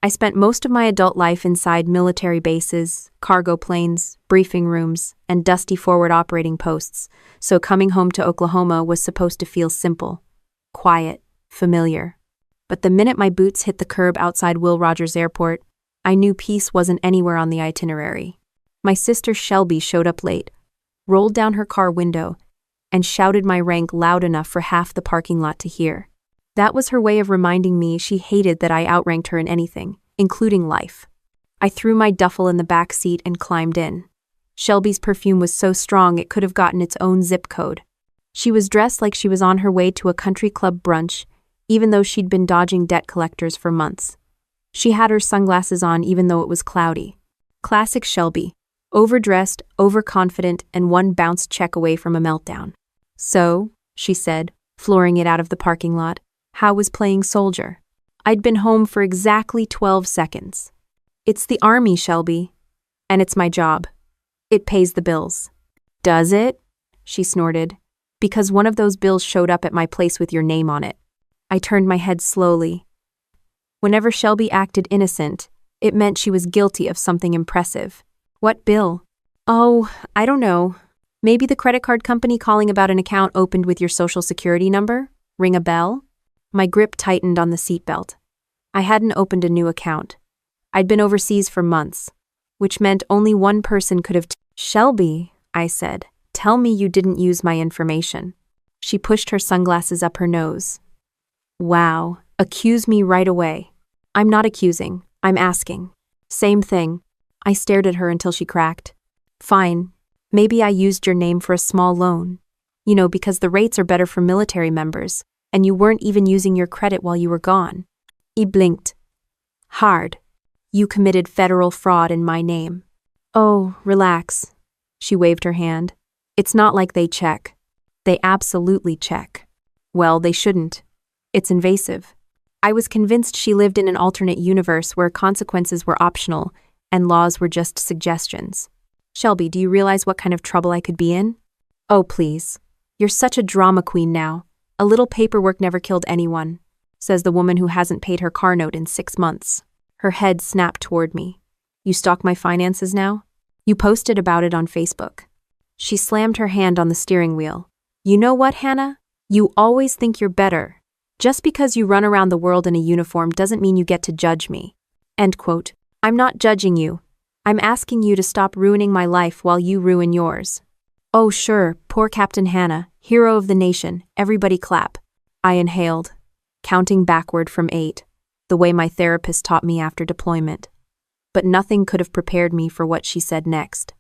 I spent most of my adult life inside military bases, cargo planes, briefing rooms, and dusty forward operating posts, so coming home to Oklahoma was supposed to feel simple, quiet, familiar. But the minute my boots hit the curb outside Will Rogers Airport, I knew peace wasn't anywhere on the itinerary. My sister Shelby showed up late, rolled down her car window, and shouted my rank loud enough for half the parking lot to hear. That was her way of reminding me she hated that I outranked her in anything, including life. I threw my duffel in the back seat and climbed in. Shelby's perfume was so strong it could have gotten its own zip code. She was dressed like she was on her way to a country club brunch, even though she'd been dodging debt collectors for months. She had her sunglasses on even though it was cloudy. Classic Shelby. Overdressed, overconfident, and one bounced check away from a meltdown. "So," she said, flooring it out of the parking lot, "how was playing soldier?" I'd been home for exactly 12 seconds. "It's the Army, Shelby. And it's my job. It pays the bills." "Does it?" she snorted. "Because one of those bills showed up at my place with your name on it." I turned my head slowly. Whenever Shelby acted innocent, it meant she was guilty of something impressive. "What bill?" "Oh, I don't know. Maybe the credit card company calling about an account opened with your social security number? Ring a bell?" My grip tightened on the seatbelt. I hadn't opened a new account. I'd been overseas for months, which meant only one person could have "Shelby," I said, "tell me you didn't use my information." She pushed her sunglasses up her nose. "Wow, accuse me right away." "I'm not accusing, I'm asking." "Same thing." I stared at her until she cracked. "Fine, maybe I used your name for a small loan. You know, because the rates are better for military members, and you weren't even using your credit while you were gone." He blinked. "Hard. You committed federal fraud in my name." "Oh, relax." She waved her hand. "It's not like they check." "They absolutely check." "Well, they shouldn't. It's invasive." I was convinced she lived in an alternate universe where consequences were optional and laws were just suggestions. "Shelby, do you realize what kind of trouble I could be in?" "Oh, please. You're such a drama queen now. A little paperwork never killed anyone," says the woman who hasn't paid her car note in 6 months. Her head snapped toward me. "You stalk my finances now? You posted about it on Facebook." She slammed her hand on the steering wheel. "You know what, Hannah? You always think you're better. Just because you run around the world in a uniform doesn't mean you get to judge me." End quote. "I'm not judging you. I'm asking you to stop ruining my life while you ruin yours." "Oh sure, poor Captain Hannah, hero of the nation, everybody clap." I inhaled, counting backward from 8, the way my therapist taught me after deployment. But nothing could have prepared me for what she said next.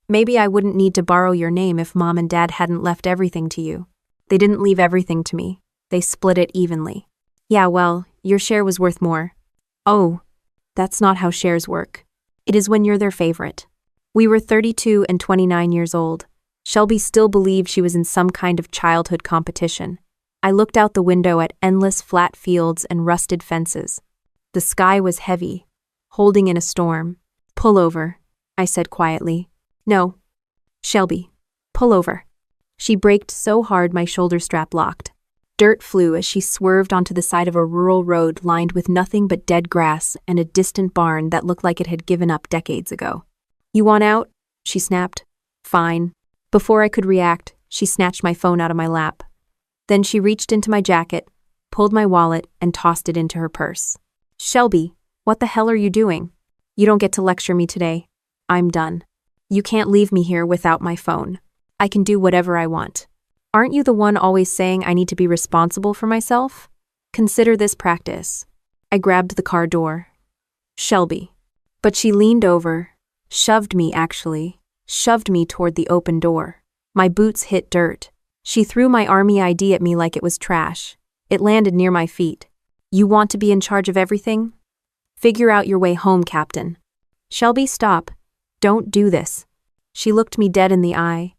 "Maybe I wouldn't need to borrow your name if Mom and Dad hadn't left everything to you." "They didn't leave everything to me. They split it evenly." "Yeah, well, your share was worth more." "Oh, that's not how shares work. It is when you're their favorite." We were 32 and 29 years old. Shelby still believed she was in some kind of childhood competition. I looked out the window at endless flat fields and rusted fences. The sky was heavy, holding in a storm. "Pull over," I said quietly. "No. Shelby, pull over." She braked so hard my shoulder strap locked. Dirt flew as she swerved onto the side of a rural road lined with nothing but dead grass and a distant barn that looked like it had given up decades ago. "You want out?" she snapped. "Fine." Before I could react, she snatched my phone out of my lap. Then she reached into my jacket, pulled my wallet, and tossed it into her purse. "Shelby, what the hell are you doing? You don't get to lecture me today. I'm done. You can't leave me here without my phone. I can do whatever I want. Aren't you the one always saying I need to be responsible for myself? Consider this practice." I grabbed the car door. "Shelby." But she leaned over, shoved me toward the open door. My boots hit dirt. She threw my Army ID at me like it was trash. It landed near my feet. "You want to be in charge of everything? Figure out your way home, Captain." "Shelby, stop. Don't do this." She looked me dead in the eye.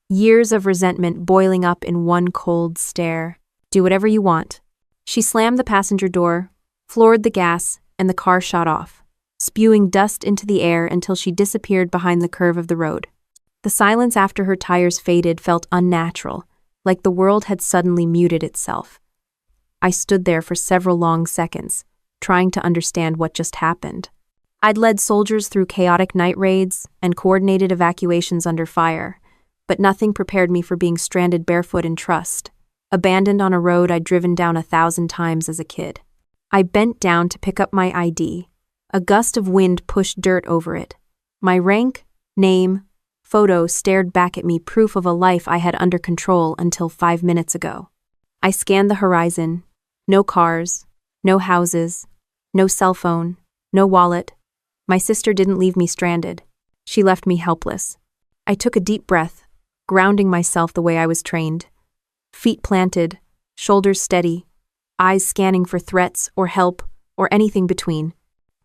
Years of resentment boiling up in one cold stare. "Do whatever you want." She slammed the passenger door, floored the gas, and the car shot off, spewing dust into the air until she disappeared behind the curve of the road. The silence after her tires faded felt unnatural, like the world had suddenly muted itself. I stood there for several long seconds, trying to understand what just happened. I'd led soldiers through chaotic night raids and coordinated evacuations under fire, but nothing prepared me for being stranded barefoot in trust, abandoned on a road I'd driven down 1,000 times as a kid. I bent down to pick up my ID. A gust of wind pushed dirt over it. My rank, name, photo stared back at me, proof of a life I had under control until 5 minutes ago. I scanned the horizon. No cars, no houses, no cell phone, no wallet. My sister didn't leave me stranded. She left me helpless. I took a deep breath, grounding myself the way I was trained. Feet planted, shoulders steady, eyes scanning for threats or help or anything between.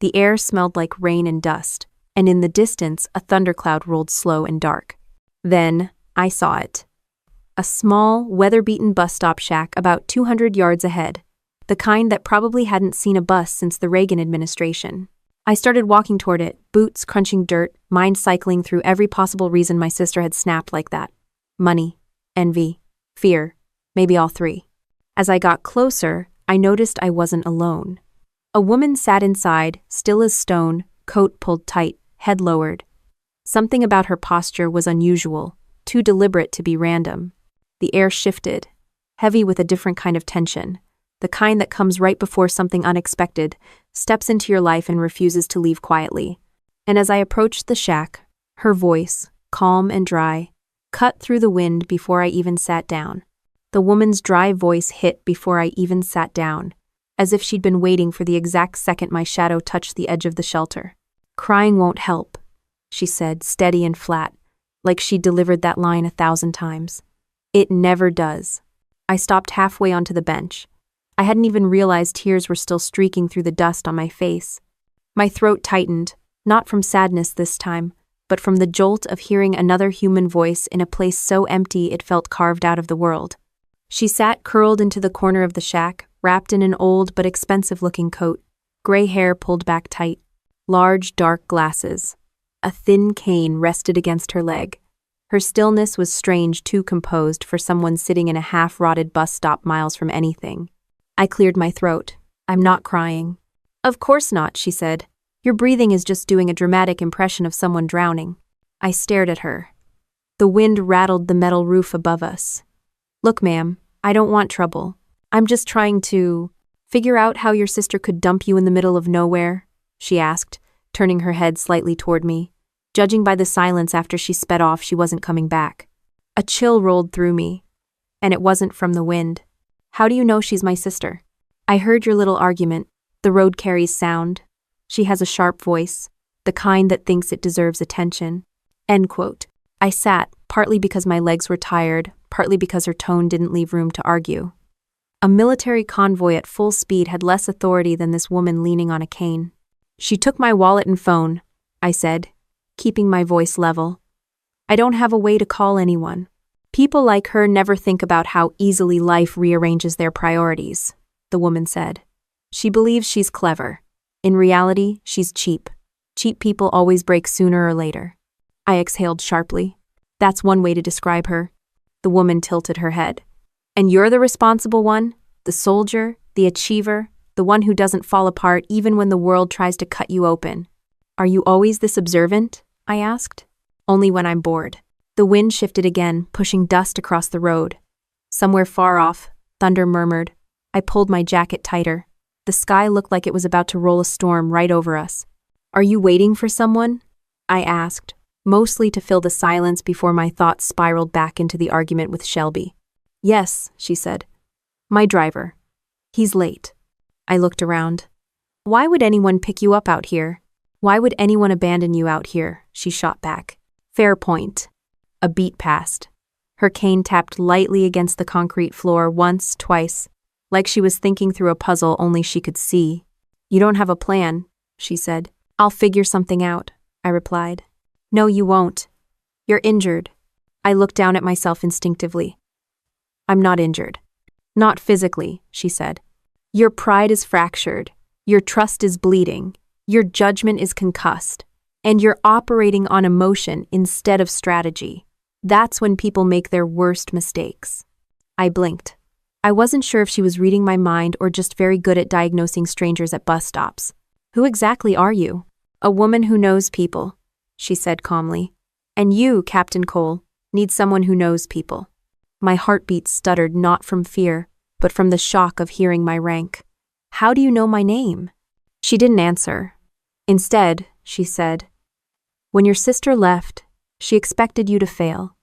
The air smelled like rain and dust, and in the distance a thundercloud rolled slow and dark. Then I saw it. A small, weather-beaten bus stop shack about 200 yards ahead, the kind that probably hadn't seen a bus since the Reagan administration. I started walking toward it, boots crunching dirt, mind cycling through every possible reason my sister had snapped like that. Money, envy, fear, maybe all three. As I got closer, I noticed I wasn't alone. A woman sat inside, still as stone, coat pulled tight, head lowered. Something about her posture was unusual, too deliberate to be random. The air shifted, heavy with a different kind of tension, the kind that comes right before something unexpected steps into your life and refuses to leave quietly. And as I approached the shack, her voice, calm and dry, cut through the wind before I even sat down. The woman's dry voice hit before I even sat down, as if she'd been waiting for the exact second my shadow touched the edge of the shelter. "Crying won't help," she said, steady and flat, like she'd delivered that line 1,000 times. "It never does." I stopped halfway onto the bench. I hadn't even realized tears were still streaking through the dust on my face. My throat tightened, not from sadness this time, but from the jolt of hearing another human voice in a place so empty it felt carved out of the world. She sat curled into the corner of the shack, wrapped in an old but expensive-looking coat, gray hair pulled back tight, large dark glasses. A thin cane rested against her leg. Her stillness was strange, too composed for someone sitting in a half-rotted bus stop miles from anything. I cleared my throat. "I'm not crying." "Of course not," she said. "Your breathing is just doing a dramatic impression of someone drowning." I stared at her. The wind rattled the metal roof above us. "Look, ma'am, I don't want trouble. I'm just trying to figure out how your sister could dump you in the middle of nowhere," she asked, turning her head slightly toward me. Judging by the silence after she sped off, she wasn't coming back. A chill rolled through me, and it wasn't from the wind. "How do you know she's my sister?" "I heard your little argument. The road carries sound. She has a sharp voice, the kind that thinks it deserves attention." End quote. I sat, partly because my legs were tired, partly because her tone didn't leave room to argue. A military convoy at full speed had less authority than this woman leaning on a cane. "She took my wallet and phone," I said, keeping my voice level. "I don't have a way to call anyone. People like her never think about how easily life rearranges their priorities," the woman said. "She believes she's clever. In reality, she's cheap. Cheap people always break sooner or later." I exhaled sharply. "That's one way to describe her." The woman tilted her head. "And you're the responsible one? The soldier, the achiever, the one who doesn't fall apart even when the world tries to cut you open." "Are you always this observant?" I asked. "Only when I'm bored." The wind shifted again, pushing dust across the road. Somewhere far off, thunder murmured. I pulled my jacket tighter. The sky looked like it was about to roll a storm right over us. "Are you waiting for someone?" I asked, mostly to fill the silence before my thoughts spiraled back into the argument with Shelby. "Yes," she said. "My driver. He's late." I looked around. "Why would anyone pick you up out here? Why would anyone abandon you out here?" she shot back. "Fair point." A beat passed. Her cane tapped lightly against the concrete floor once, twice, like she was thinking through a puzzle only she could see. "You don't have a plan," she said. "I'll figure something out," I replied. "No, you won't. You're injured." I looked down at myself instinctively. "I'm not injured." "Not physically," she said. "Your pride is fractured. Your trust is bleeding. Your judgment is concussed. And you're operating on emotion instead of strategy. That's when people make their worst mistakes." I blinked. I wasn't sure if she was reading my mind or just very good at diagnosing strangers at bus stops. Who exactly are you? A woman who knows people, she said calmly. And you, Captain Cole, need someone who knows people. My heartbeat stuttered not from fear, but from the shock of hearing my rank. How do you know my name? She didn't answer. Instead, she said, when your sister left, she expected you to fail.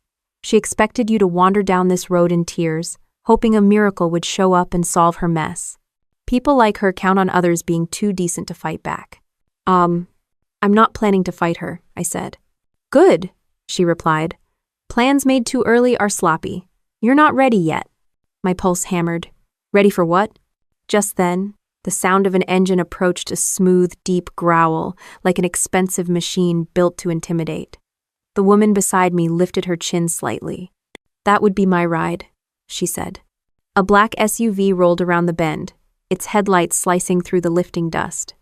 She expected you to wander down this road in tears, hoping a miracle would show up and solve her mess. People like her count on others being too decent to fight back. I'm not planning to fight her, I said. Good, she replied. Plans made too early are sloppy. You're not ready yet. My pulse hammered. Ready for what? Just then, the sound of an engine approached a smooth, deep growl, like an expensive machine built to intimidate. The woman beside me lifted her chin slightly. That would be my ride, she said. A black SUV rolled around the bend, its headlights slicing through the lifting dust.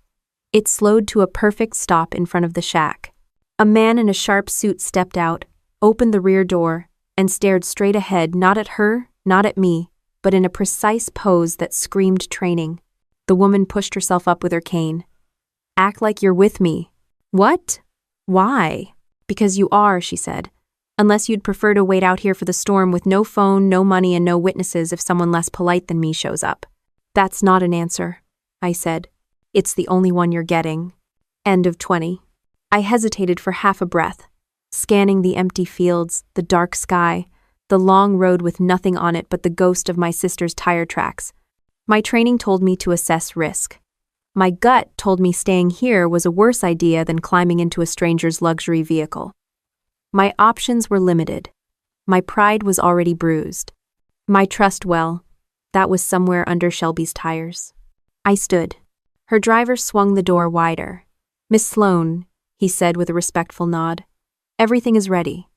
It slowed to a perfect stop in front of the shack. A man in a sharp suit stepped out, opened the rear door, and stared straight ahead, not at her, not at me, but in a precise pose that screamed training. The woman pushed herself up with her cane. Act like you're with me. What? Why? Because you are, she said. Unless you'd prefer to wait out here for the storm with no phone, no money, and no witnesses if someone less polite than me shows up. That's not an answer, I said. It's the only one you're getting. End of 20. I hesitated for half a breath, scanning the empty fields, the dark sky, the long road with nothing on it but the ghost of my sister's tire tracks. My training told me to assess risk. My gut told me staying here was a worse idea than climbing into a stranger's luxury vehicle. My options were limited. My pride was already bruised. My trust, well, that was somewhere under Shelby's tires. I stood. Her driver swung the door wider. Miss Sloane, he said with a respectful nod. Everything is ready.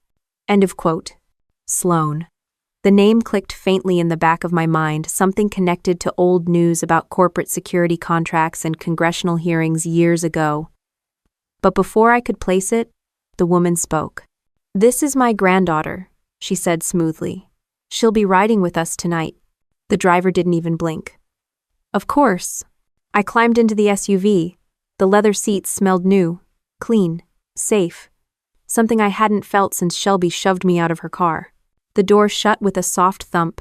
End of quote. Sloane. The name clicked faintly in the back of my mind, something connected to old news about corporate security contracts and congressional hearings years ago. But before I could place it, the woman spoke. This is my granddaughter, she said smoothly. She'll be riding with us tonight. The driver didn't even blink. Of course. I climbed into the SUV. The leather seats smelled new, clean, safe. Something I hadn't felt since Shelby shoved me out of her car. The door shut with a soft thump,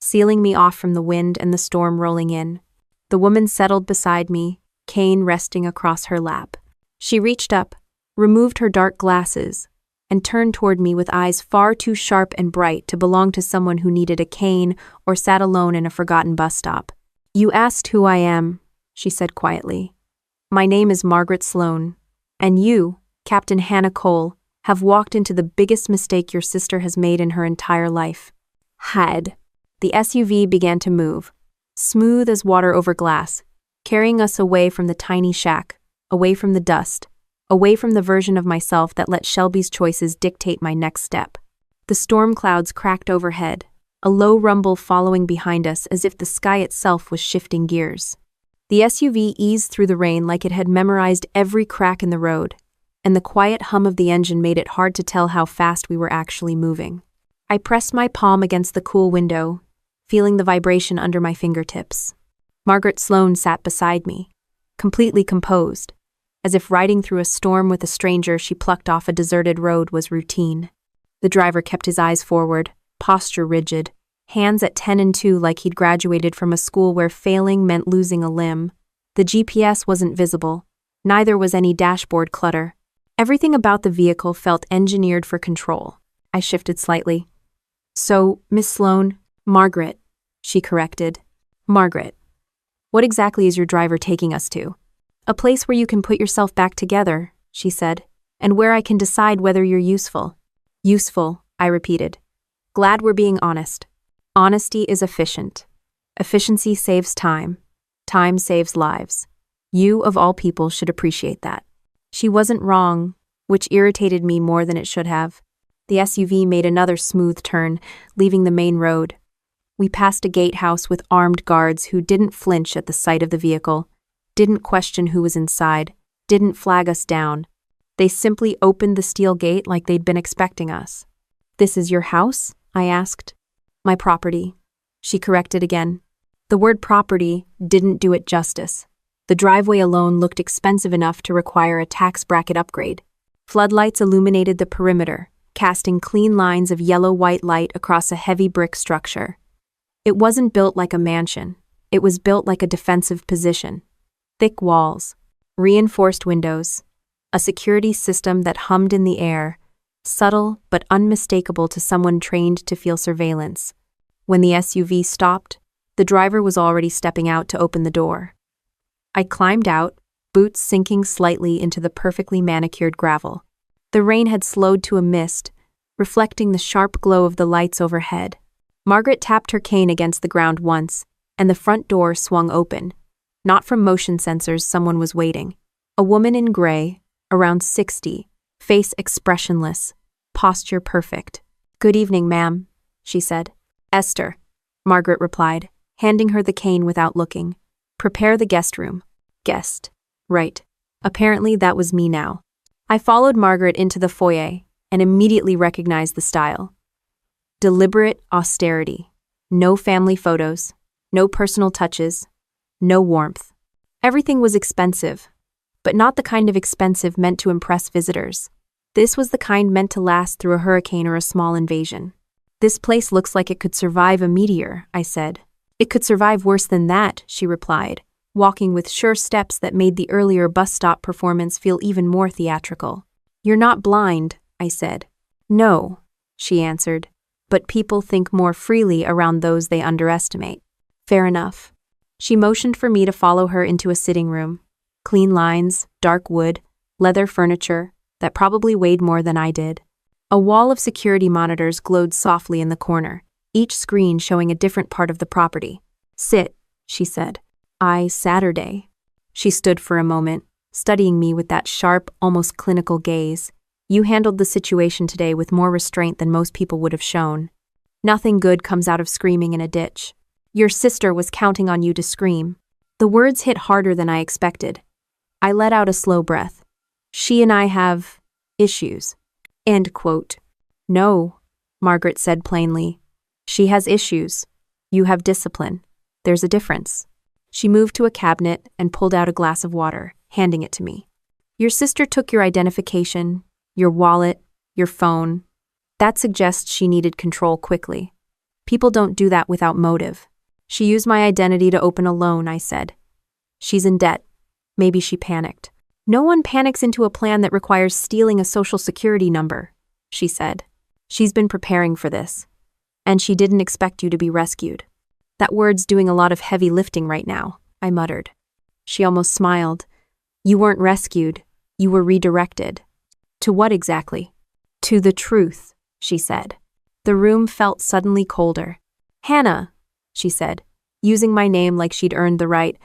sealing me off from the wind and the storm rolling in. The woman settled beside me, cane resting across her lap. She reached up, removed her dark glasses, and turned toward me with eyes far too sharp and bright to belong to someone who needed a cane or sat alone in a forgotten bus stop. You asked who I am, she said quietly. My name is Margaret Sloane, and you, Captain Hannah Cole, have walked into the biggest mistake your sister has made in her entire life. Had. The SUV began to move, smooth as water over glass, carrying us away from the tiny shack, away from the dust, away from the version of myself that let Shelby's choices dictate my next step. The storm clouds cracked overhead, a low rumble following behind us as if the sky itself was shifting gears. The SUV eased through the rain like it had memorized every crack in the road, and the quiet hum of the engine made it hard to tell how fast we were actually moving. I pressed my palm against the cool window, feeling the vibration under my fingertips. Margaret Sloane sat beside me, completely composed. As if riding through a storm with a stranger she plucked off a deserted road was routine. The driver kept his eyes forward, posture rigid, hands at 10 and 2 like he'd graduated from a school where failing meant losing a limb. The GPS wasn't visible, neither was any dashboard clutter. Everything about the vehicle felt engineered for control. I shifted slightly. So, Miss Sloane, Margaret, she corrected. Margaret. What exactly is your driver taking us to? A place where you can put yourself back together, she said, and where I can decide whether you're useful. Useful, I repeated. Glad we're being honest. Honesty is efficient. Efficiency saves time. Time saves lives. You, of all people, should appreciate that. She wasn't wrong, which irritated me more than it should have. The SUV made another smooth turn, leaving the main road. We passed a gatehouse with armed guards who didn't flinch at the sight of the vehicle, didn't question who was inside, didn't flag us down. They simply opened the steel gate like they'd been expecting us. This is your house? I asked. My property. she corrected again. The word property didn't do it justice. The driveway alone looked expensive enough to require a tax bracket upgrade. Floodlights illuminated the perimeter, casting clean lines of yellow-white light across a heavy brick structure. It wasn't built like a mansion. It was built like a defensive position. Thick walls, reinforced windows, a security system that hummed in the air, subtle but unmistakable to someone trained to feel surveillance. When the SUV stopped, the driver was already stepping out to open the door. I climbed out, boots sinking slightly into the perfectly manicured gravel. The rain had slowed to a mist, reflecting the sharp glow of the lights overhead. Margaret tapped her cane against the ground once, and the front door swung open. Not from motion sensors, someone was waiting. A woman in gray, around 60, face expressionless, posture perfect. "Good evening, ma'am," she said. "Esther," Margaret replied, handing her the cane without looking. "Prepare the guest room." Guest. Right. Apparently that was me now. I followed Margaret into the foyer and immediately recognized the style. Deliberate austerity. No family photos, no personal touches, no warmth. Everything was expensive, but not the kind of expensive meant to impress visitors. This was the kind meant to last through a hurricane or a small invasion. "This place looks like it could survive a meteor," I said. "It could survive worse than that," she replied, walking with sure steps that made the earlier bus stop performance feel even more theatrical. "You're not blind," I said. "No," she answered, "but people think more freely around those they underestimate." "Fair enough." She motioned for me to follow her into a sitting room. Clean lines, dark wood, leather furniture that probably weighed more than I did. A wall of security monitors glowed softly in the corner, each screen showing a different part of the property. "Sit," she said. Saturday." She stood for a moment, studying me with that sharp, almost clinical gaze. "You handled the situation today with more restraint than most people would have shown. Nothing good comes out of screaming in a ditch. Your sister was counting on you to scream." The words hit harder than I expected. I let out a slow breath. "She and I have issues." End quote. "No," Margaret said plainly. "She has issues. You have discipline. There's a difference." She moved to a cabinet and pulled out a glass of water, handing it to me. "Your sister took your identification, your wallet, your phone. That suggests she needed control quickly. People don't do that without motive. She used my identity to open a loan," I said. "She's in debt. Maybe she panicked." "No one panics into a plan that requires stealing a social security number," she said. "She's been preparing for this. And she didn't expect you to be rescued." "That word's doing a lot of heavy lifting right now," I muttered. She almost smiled. "You weren't rescued. You were redirected." "To what exactly?" "To the truth," she said. The room felt suddenly colder. "Hannah," she said, using my name like she'd earned the right,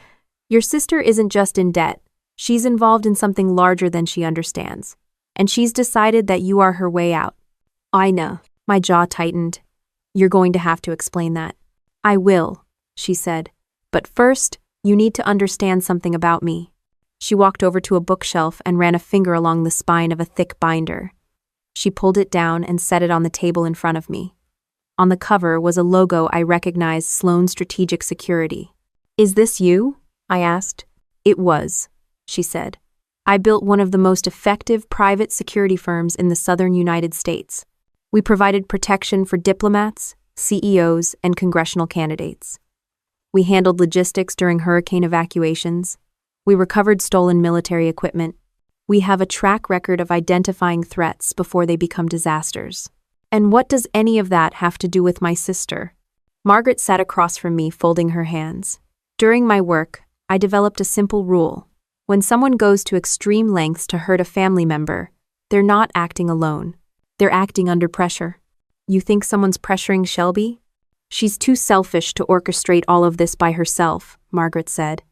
"your sister isn't just in debt. She's involved in something larger than she understands. And she's decided that you are her way out." "I know." My jaw tightened. "You're going to have to explain that." "I will," she said. "But first, you need to understand something about me." She walked over to a bookshelf and ran a finger along the spine of a thick binder. She pulled it down and set it on the table in front of me. On the cover was a logo I recognized: Sloan Strategic Security. "Is this you?" I asked. "It was," she said. "I built one of the most effective private security firms in the southern United States. We provided protection for diplomats, CEOs, and congressional candidates. We handled logistics during hurricane evacuations. We recovered stolen military equipment. We have a track record of identifying threats before they become disasters." "And what does any of that have to do with my sister?" Margaret sat across from me, folding her hands. "During my work, I developed a simple rule. When someone goes to extreme lengths to hurt a family member, they're not acting alone. They're acting under pressure." "You think someone's pressuring Shelby?" "She's too selfish to orchestrate all of this by herself," Margaret said.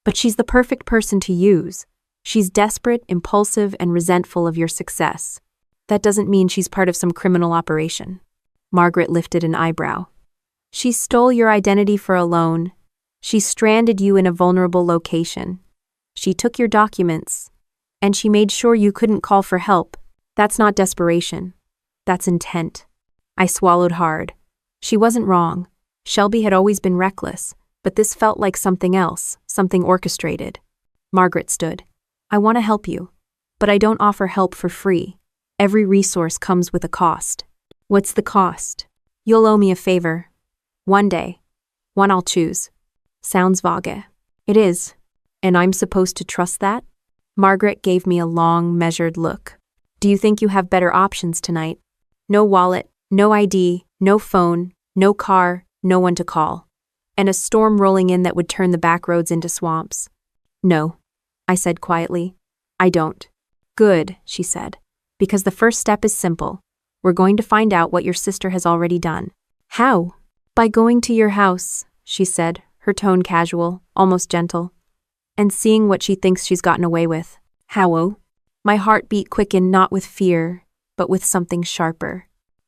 "But she's the perfect person to use. She's desperate, impulsive, and resentful of your success. That doesn't mean she's part of some criminal operation." Margaret lifted an eyebrow. "She stole your identity for a loan. She stranded you in a vulnerable location. She took your documents. And she made sure you couldn't call for help. That's not desperation. That's intent." I swallowed hard. She wasn't wrong. Shelby had always been reckless, but this felt like something else, something orchestrated. Margaret stood. I want to help you, but I don't offer help for free. Every resource comes with a cost. What's the cost? You'll owe me a favor. One day. One I'll choose. Sounds vague. It is. And I'm supposed to trust that? Margaret gave me a long, measured look. Do you think you have better options tonight? No wallet, no ID, no phone, no car, no one to call. And a storm rolling in that would turn the back roads into swamps. No, I said quietly. I don't. Good, she said. Because the first step is simple. We're going to find out what your sister has already done. How? By going to your house, she said, her tone casual, almost gentle. And seeing what she thinks she's gotten away with. How? My heartbeat quickened not with fear, but with something sharper.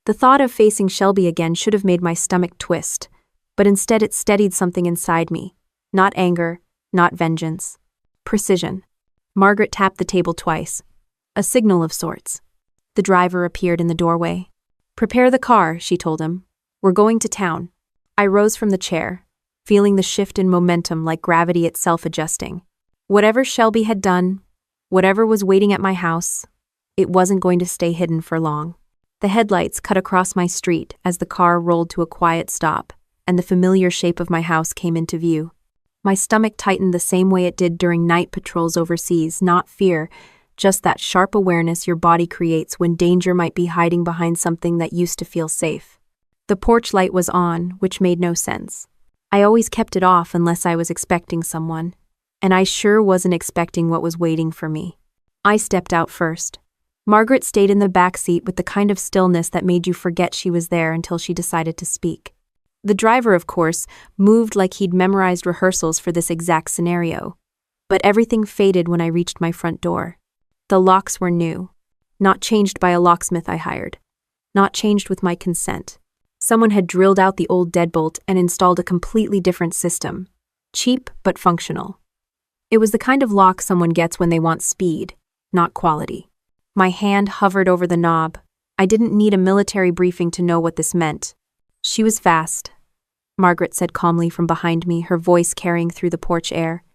The thought of facing Shelby again should have made my stomach twist, but instead it steadied something inside me. Not anger, not vengeance. Precision. Margaret tapped the table twice. A signal of sorts. The driver appeared in the doorway. Prepare the car, she told him. We're going to town. I rose from the chair, feeling the shift in momentum like gravity itself adjusting. Whatever Shelby had done, whatever was waiting at my house, it wasn't going to stay hidden for long. The headlights cut across my street as the car rolled to a quiet stop, and the familiar shape of my house came into view. My stomach tightened the same way it did during night patrols overseas, not fear, just that sharp awareness your body creates when danger might be hiding behind something that used to feel safe. The porch light was on, which made no sense. I always kept it off unless I was expecting someone, and I sure wasn't expecting what was waiting for me. I stepped out first. Margaret stayed in the back seat with the kind of stillness that made you forget she was there until she decided to speak. The driver, of course, moved like he'd memorized rehearsals for this exact scenario. But everything faded when I reached my front door. The locks were new, not changed by a locksmith I hired, not changed with my consent. Someone had drilled out the old deadbolt and installed a completely different system. Cheap but functional. It was the kind of lock someone gets when they want speed, not quality. My hand hovered over the knob. I didn't need a military briefing to know what this meant. She was fast, Margaret said calmly from behind me, her voice carrying through the porch air.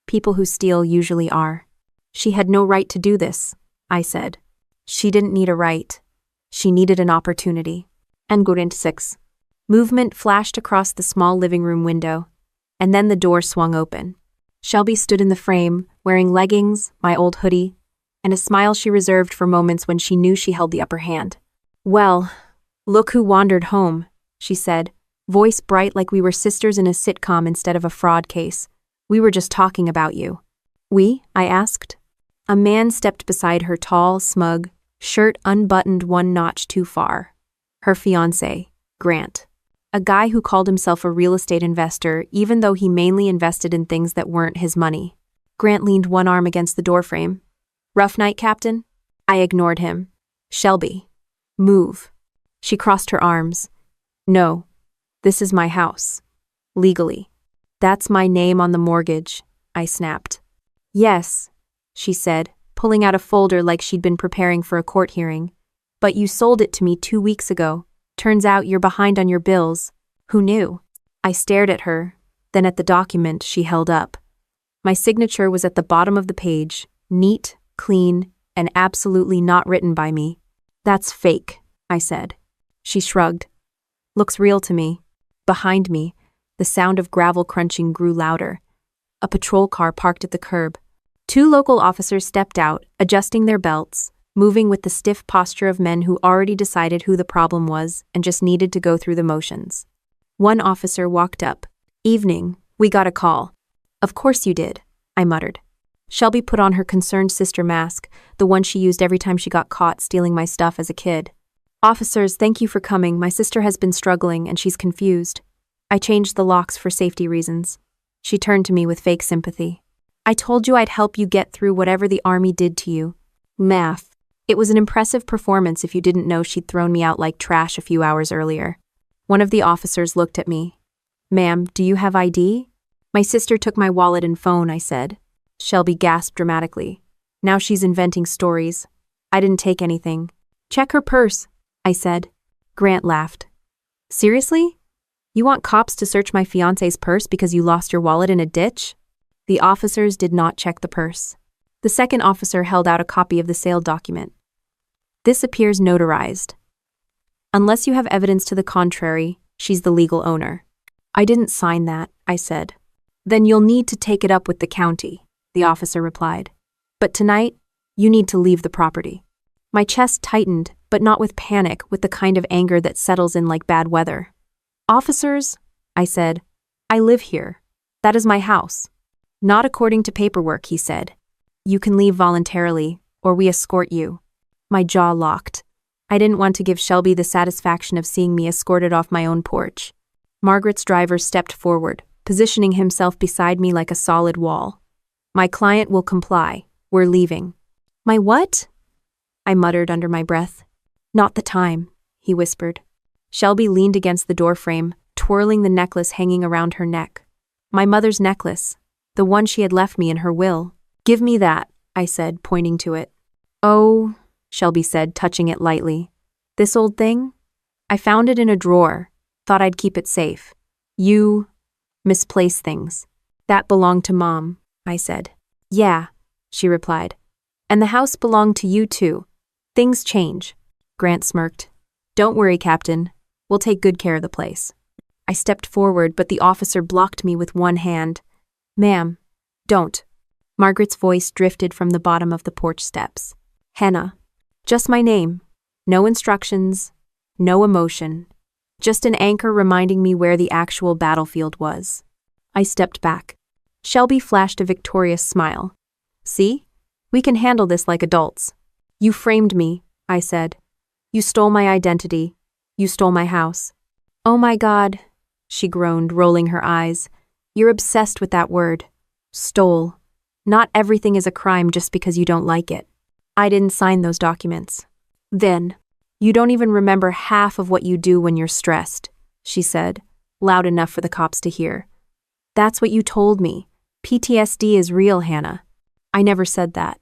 People who steal usually are. She had no right to do this, I said. She didn't need a right. She needed an opportunity. And go into 6. Movement flashed across the small living room window, and then the door swung open. Shelby stood in the frame, wearing leggings, my old hoodie, and a smile she reserved for moments when she knew she held the upper hand. Well, look who wandered home, she said, voice bright like we were sisters in a sitcom instead of a fraud case. We were just talking about you. We? I asked. A man stepped beside her, tall, smug, shirt unbuttoned one notch too far. Her fiancé, Grant. A guy who called himself a real estate investor even though he mainly invested in things that weren't his money. Grant leaned one arm against the doorframe. Rough night, Captain? I ignored him. Shelby. Move. She crossed her arms. No. This is my house. Legally. That's my name on the mortgage, I snapped. Yes, she said, pulling out a folder like she'd been preparing for a court hearing. But you sold it to me 2 weeks ago. Turns out you're behind on your bills. Who knew? I stared at her, then at the document she held up. My signature was at the bottom of the page, neat, clean, and absolutely not written by me. That's fake, I said. She shrugged. Looks real to me. Behind me, the sound of gravel crunching grew louder. A patrol car parked at the curb. 2 local officers stepped out, adjusting their belts, moving with the stiff posture of men who already decided who the problem was and just needed to go through the motions. One officer walked up. Evening, we got a call. Of course you did, I muttered. Shelby put on her concerned sister mask, the one she used every time she got caught stealing my stuff as a kid. Officers, thank you for coming. My sister has been struggling and she's confused. I changed the locks for safety reasons. She turned to me with fake sympathy. I told you I'd help you get through whatever the army did to you. Math. It was an impressive performance if you didn't know she'd thrown me out like trash a few hours earlier. One of the officers looked at me. Ma'am, do you have ID? My sister took my wallet and phone, I said. Shelby gasped dramatically. Now she's inventing stories. I didn't take anything. Check her purse, I said. Grant laughed. Seriously? You want cops to search my fiancé's purse because you lost your wallet in a ditch? The officers did not check the purse. The second officer held out a copy of the sale document. This appears notarized. Unless you have evidence to the contrary, she's the legal owner. I didn't sign that, I said. Then you'll need to take it up with the county, the officer replied. But tonight, you need to leave the property. My chest tightened, but not with panic, with the kind of anger that settles in like bad weather. Officers, I said, I live here. That is my house. Not according to paperwork, he said. You can leave voluntarily, or we escort you. My jaw locked. I didn't want to give Shelby the satisfaction of seeing me escorted off my own porch. Margaret's driver stepped forward, positioning himself beside me like a solid wall. My client will comply. We're leaving. My what? I muttered under my breath. Not the time, he whispered. Shelby leaned against the doorframe, twirling the necklace hanging around her neck. My mother's necklace, the one she had left me in her will. Give me that, I said, pointing to it. Oh, Shelby said, touching it lightly. This old thing? I found it in a drawer. Thought I'd keep it safe. You misplace things. That belonged to Mom, I said. Yeah, she replied. And the house belonged to you too. Things change. Grant smirked. Don't worry, Captain. We'll take good care of the place. I stepped forward, but the officer blocked me with one hand. Ma'am, don't. Margaret's voice drifted from the bottom of the porch steps. Hannah. Just my name. No instructions. No emotion. Just an anchor reminding me where the actual battlefield was. I stepped back. Shelby flashed a victorious smile. See? We can handle this like adults. You framed me, I said. You stole my identity. You stole my house. Oh my God, she groaned, rolling her eyes. You're obsessed with that word. Stole. Not everything is a crime just because you don't like it. I didn't sign those documents. Then, you don't even remember half of what you do when you're stressed, she said, loud enough for the cops to hear. That's what you told me. PTSD is real, Hannah. I never said that.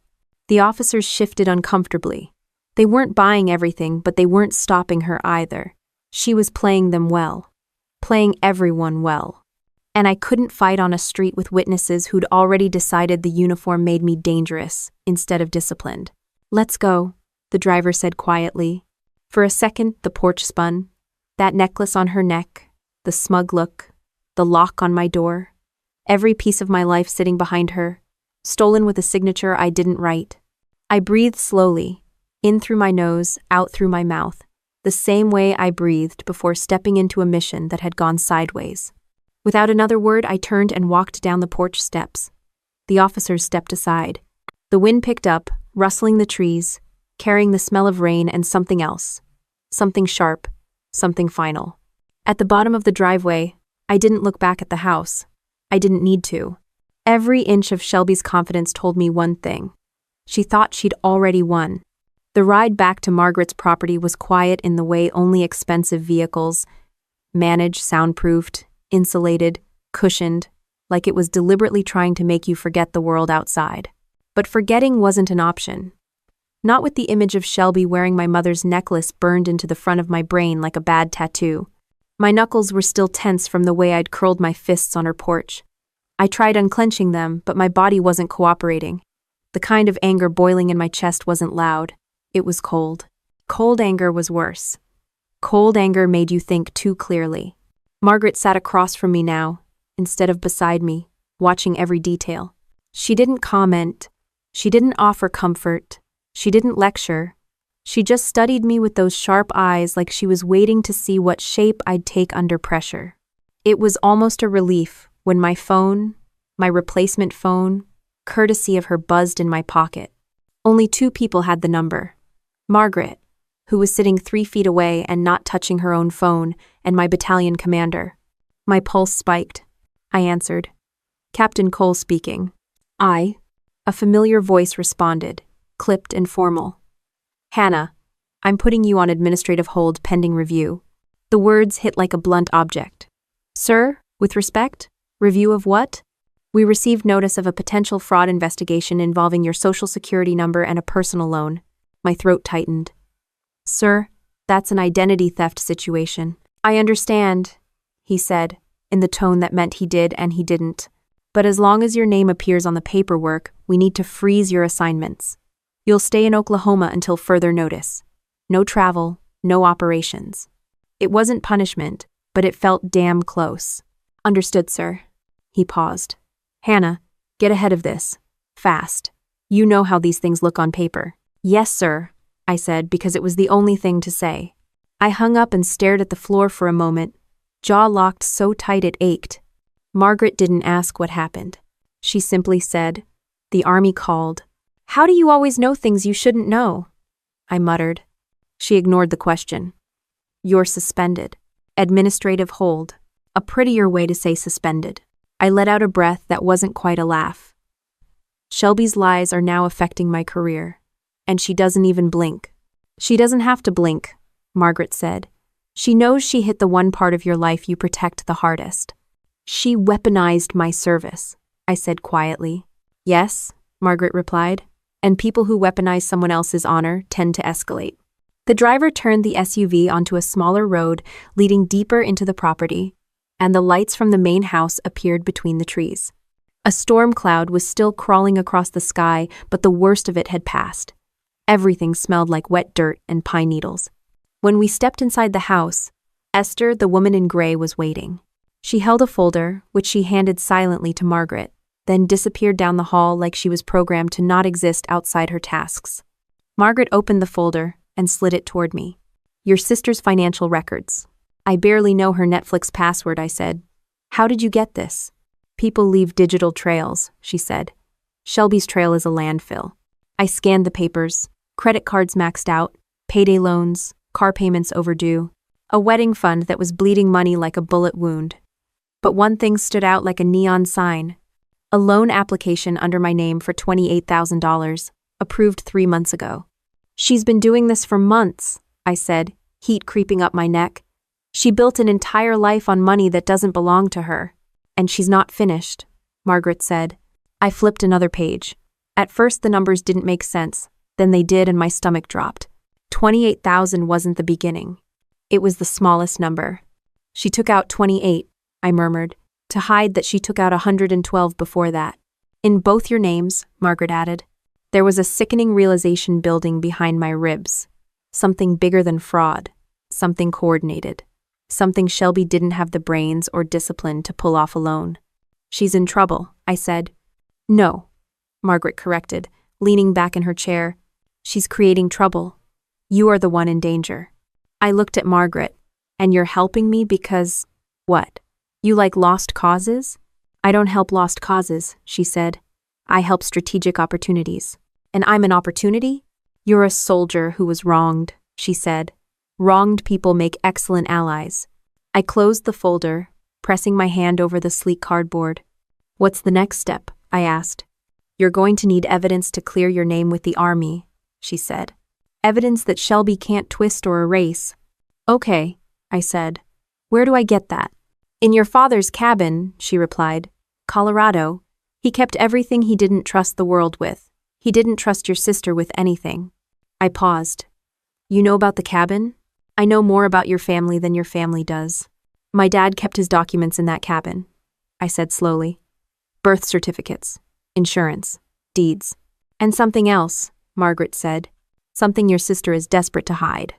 The officers shifted uncomfortably. They weren't buying everything, but they weren't stopping her either. She was playing them well. Playing everyone well. And I couldn't fight on a street with witnesses who'd already decided the uniform made me dangerous instead of disciplined. Let's go, the driver said quietly. For a second, the porch spun. That necklace on her neck, the smug look, the lock on my door. Every piece of my life sitting behind her, stolen with a signature I didn't write. I breathed slowly, in through my nose, out through my mouth, the same way I breathed before stepping into a mission that had gone sideways. Without another word, I turned and walked down the porch steps. The officers stepped aside. The wind picked up, rustling the trees, carrying the smell of rain and something else. Something sharp, something final. At the bottom of the driveway, I didn't look back at the house. I didn't need to. Every inch of Shelby's confidence told me one thing. She thought she'd already won. The ride back to Margaret's property was quiet in the way only expensive vehicles, managed, soundproofed, insulated, cushioned, like it was deliberately trying to make you forget the world outside. But forgetting wasn't an option. Not with the image of Shelby wearing my mother's necklace burned into the front of my brain like a bad tattoo. My knuckles were still tense from the way I'd curled my fists on her porch. I tried unclenching them, but my body wasn't cooperating. The kind of anger boiling in my chest wasn't loud. It was cold. Cold anger was worse. Cold anger made you think too clearly. Margaret sat across from me now, instead of beside me, watching every detail. She didn't comment. She didn't offer comfort. She didn't lecture. She just studied me with those sharp eyes like she was waiting to see what shape I'd take under pressure. It was almost a relief when my phone, my replacement phone, courtesy of her, buzzed in my pocket. Only 2 people had the number. Margaret, who was sitting 3 feet away and not touching her own phone, and my battalion commander. My pulse spiked. I answered. Captain Cole speaking. A familiar voice responded, clipped and formal. Hannah, I'm putting you on administrative hold pending review. The words hit like a blunt object. Sir, with respect, review of what? We received notice of a potential fraud investigation involving your social security number and a personal loan. My throat tightened. Sir, that's an identity theft situation. I understand, he said, in the tone that meant he did and he didn't. But as long as your name appears on the paperwork, we need to freeze your assignments. You'll stay in Oklahoma until further notice. No travel, no operations. It wasn't punishment, but it felt damn close. Understood, sir. He paused. Hannah, get ahead of this. Fast. You know how these things look on paper. Yes, sir, I said because it was the only thing to say. I hung up and stared at the floor for a moment, jaw locked so tight it ached. Margaret didn't ask what happened. She simply said, "The army called." How do you always know things you shouldn't know? I muttered. She ignored the question. You're suspended. Administrative hold. A prettier way to say suspended. I let out a breath that wasn't quite a laugh. Shelby's lies are now affecting my career. And she doesn't even blink. She doesn't have to blink, Margaret said. She knows she hit the one part of your life you protect the hardest. She weaponized my service, I said quietly. Yes, Margaret replied, and people who weaponize someone else's honor tend to escalate. The driver turned the SUV onto a smaller road leading deeper into the property, and the lights from the main house appeared between the trees. A storm cloud was still crawling across the sky, but the worst of it had passed. Everything smelled like wet dirt and pine needles. When we stepped inside the house, Esther, the woman in gray, was waiting. She held a folder, which she handed silently to Margaret, then disappeared down the hall like she was programmed to not exist outside her tasks. Margaret opened the folder and slid it toward me. Your sister's financial records. I barely know her Netflix password, I said. How did you get this? People leave digital trails, she said. Shelby's trail is a landfill. I scanned the papers. Credit cards maxed out, payday loans, car payments overdue, a wedding fund that was bleeding money like a bullet wound. But one thing stood out like a neon sign. A loan application under my name for $28,000, approved 3 months ago. She's been doing this for months, I said, heat creeping up my neck. She built an entire life on money that doesn't belong to her. And she's not finished, Margaret said. I flipped another page. At first the numbers didn't make sense, then they did and my stomach dropped. 28,000 wasn't the beginning. It was the smallest number. She took out 28, I murmured, to hide that she took out 112 before that. In both your names, Margaret added. There was a sickening realization building behind my ribs. Something bigger than fraud. Something coordinated. Something Shelby didn't have the brains or discipline to pull off alone. She's in trouble, I said. No, Margaret corrected, leaning back in her chair. She's creating trouble. You are the one in danger. I looked at Margaret. And you're helping me because… what? You like lost causes? I don't help lost causes, she said. I help strategic opportunities. And I'm an opportunity? You're a soldier who was wronged, she said. Wronged people make excellent allies. I closed the folder, pressing my hand over the sleek cardboard. What's the next step? I asked. You're going to need evidence to clear your name with the army, she said. Evidence that Shelby can't twist or erase. Okay, I said. Where do I get that? In your father's cabin, she replied. Colorado. He kept everything he didn't trust the world with. He didn't trust your sister with anything. I paused. You know about the cabin? I know more about your family than your family does. My dad kept his documents in that cabin, I said slowly. Birth certificates, insurance, deeds. And something else, Margaret said. Something your sister is desperate to hide.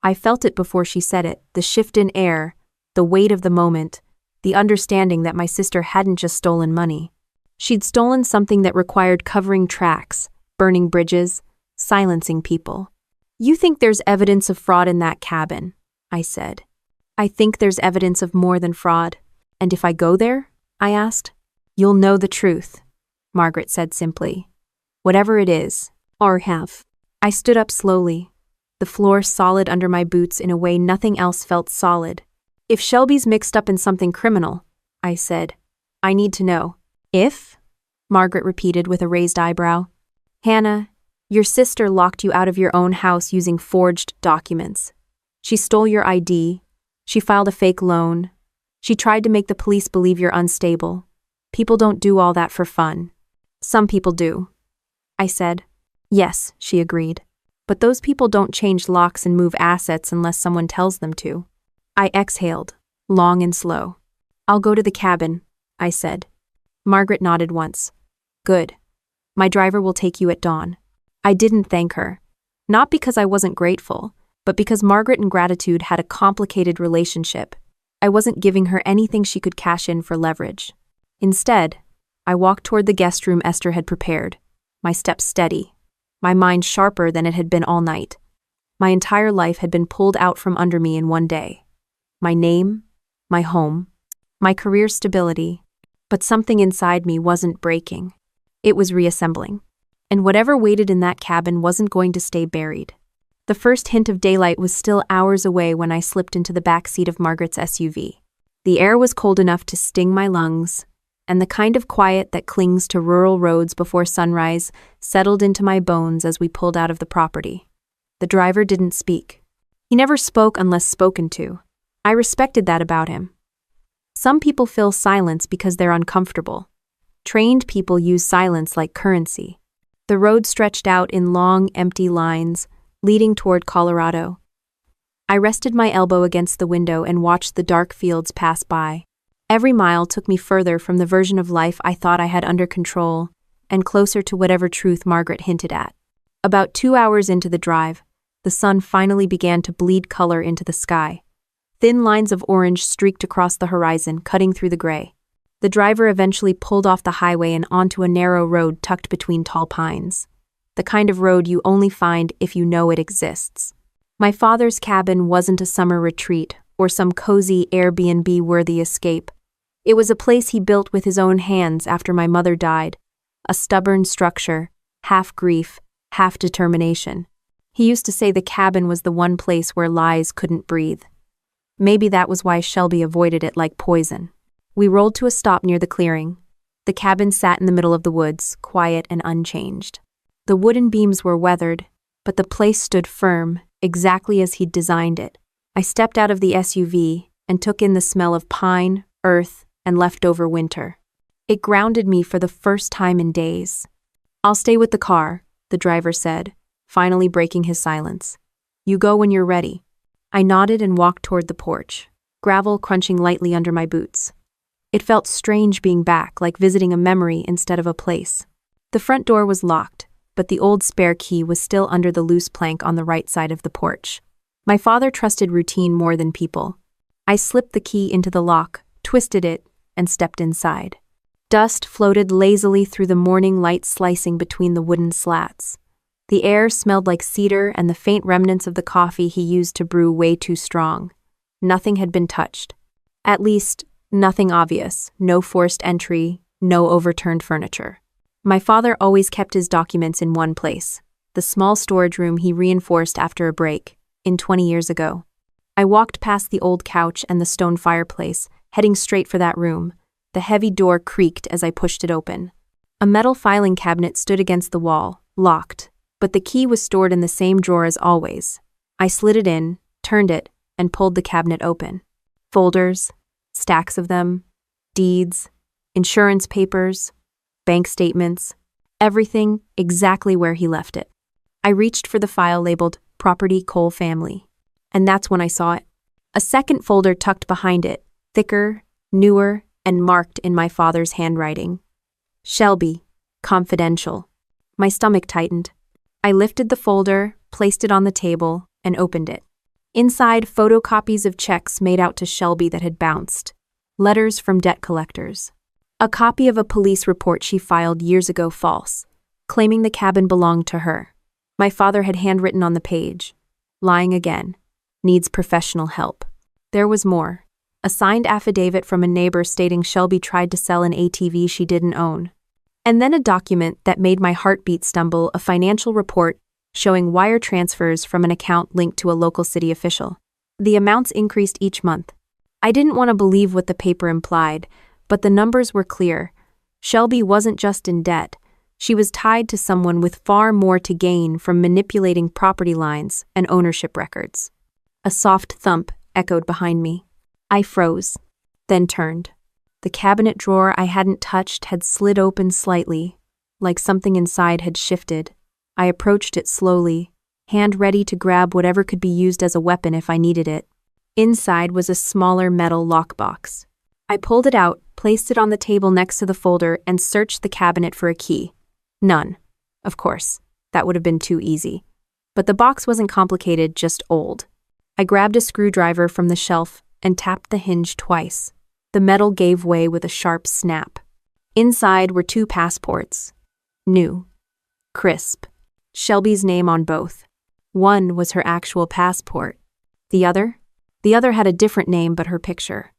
I felt it before she said it, the shift in air, the weight of the moment, the understanding that my sister hadn't just stolen money. She'd stolen something that required covering tracks, burning bridges, silencing people. You think there's evidence of fraud in that cabin, I said. I think there's evidence of more than fraud. And if I go there? I asked. You'll know the truth, Margaret said simply. Whatever it is, or have. I stood up slowly, the floor solid under my boots in a way nothing else felt solid. If Shelby's mixed up in something criminal, I said, I need to know. If? Margaret repeated with a raised eyebrow. Hannah, your sister locked you out of your own house using forged documents. She stole your ID. She filed a fake loan. She tried to make the police believe you're unstable. People don't do all that for fun. Some people do. I said. Yes, she agreed. But those people don't change locks and move assets unless someone tells them to. I exhaled. long and slow. "I'll go to the cabin," I said. Margaret nodded once. "Good. My driver will take you at dawn." I didn't thank her. Not because I wasn't grateful, but because Margaret and gratitude had a complicated relationship. I wasn't giving her anything she could cash in for leverage. Instead, I walked toward the guest room Esther had prepared, my steps steady, my mind sharper than it had been all night. My entire life had been pulled out from under me in one day. My name, my home, my career stability, but something inside me wasn't breaking. It was reassembling. And whatever waited in that cabin wasn't going to stay buried. The first hint of daylight was still hours away when I slipped into the back seat of Margaret's SUV. The air was cold enough to sting my lungs, and the kind of quiet that clings to rural roads before sunrise settled into my bones as we pulled out of the property. The driver didn't speak. He never spoke unless spoken to. I respected that about him. Some people fill silence because they're uncomfortable. Trained people use silence like currency. The road stretched out in long, empty lines, leading toward Colorado. I rested my elbow against the window and watched the dark fields pass by. Every mile took me further from the version of life I thought I had under control, and closer to whatever truth Margaret hinted at. About 2 hours into the drive, the sun finally began to bleed color into the sky. Thin lines of orange streaked across the horizon, cutting through the gray. The driver eventually pulled off the highway and onto a narrow road tucked between tall pines. The kind of road you only find if you know it exists. My father's cabin wasn't a summer retreat or some cozy Airbnb-worthy escape. It was a place he built with his own hands after my mother died. A stubborn structure, half grief, half determination. He used to say the cabin was the one place where lies couldn't breathe. Maybe that was why Shelby avoided it like poison. We rolled to a stop near the clearing. The cabin sat in the middle of the woods, quiet and unchanged. The wooden beams were weathered, but the place stood firm, exactly as he'd designed it. I stepped out of the SUV and took in the smell of pine, earth, and leftover winter. It grounded me for the first time in days. "I'll stay with the car," the driver said, finally breaking his silence. "You go when you're ready." I nodded and walked toward the porch, gravel crunching lightly under my boots. It felt strange being back, like visiting a memory instead of a place. The front door was locked, but the old spare key was still under the loose plank on the right side of the porch. My father trusted routine more than people. I slipped the key into the lock, twisted it, and stepped inside. Dust floated lazily through the morning light slicing between the wooden slats. The air smelled like cedar and the faint remnants of the coffee he used to brew way too strong. Nothing had been touched. At least, nothing obvious, no forced entry, no overturned furniture. My father always kept his documents in one place, the small storage room he reinforced after a break, in 20 years ago. I walked past the old couch and the stone fireplace, heading straight for that room. The heavy door creaked as I pushed it open. A metal filing cabinet stood against the wall, locked, but the key was stored in the same drawer as always. I slid it in, turned it, and pulled the cabinet open. Folders, stacks of them, deeds, insurance papers, bank statements, everything exactly where he left it. I reached for the file labeled Property Cole Family, and that's when I saw it. A second folder tucked behind it, thicker, newer, and marked in my father's handwriting. Shelby, confidential. My stomach tightened. I lifted the folder, placed it on the table, and opened it. Inside, photocopies of checks made out to Shelby that had bounced. Letters from debt collectors. A copy of a police report she filed years ago false, claiming the cabin belonged to her. My father had handwritten on the page, "Lying again. Needs professional help." There was more. A signed affidavit from a neighbor stating Shelby tried to sell an ATV she didn't own. And then a document that made my heartbeat stumble, a financial report showing wire transfers from an account linked to a local city official. The amounts increased each month. I didn't want to believe what the paper implied, but the numbers were clear. Shelby wasn't just in debt. She was tied to someone with far more to gain from manipulating property lines and ownership records. A soft thump echoed behind me. I froze, then turned. The cabinet drawer I hadn't touched had slid open slightly, like something inside had shifted. I approached it slowly, hand ready to grab whatever could be used as a weapon if I needed it. Inside was a smaller metal lockbox. I pulled it out, placed it on the table next to the folder, and searched the cabinet for a key. None. Of course, that would have been too easy. But the box wasn't complicated, just old. I grabbed a screwdriver from the shelf and tapped the hinge twice. The metal gave way with a sharp snap. Inside were 2 passports. New. Crisp. Shelby's name on both. One was her actual passport. The other had a different name but her picture.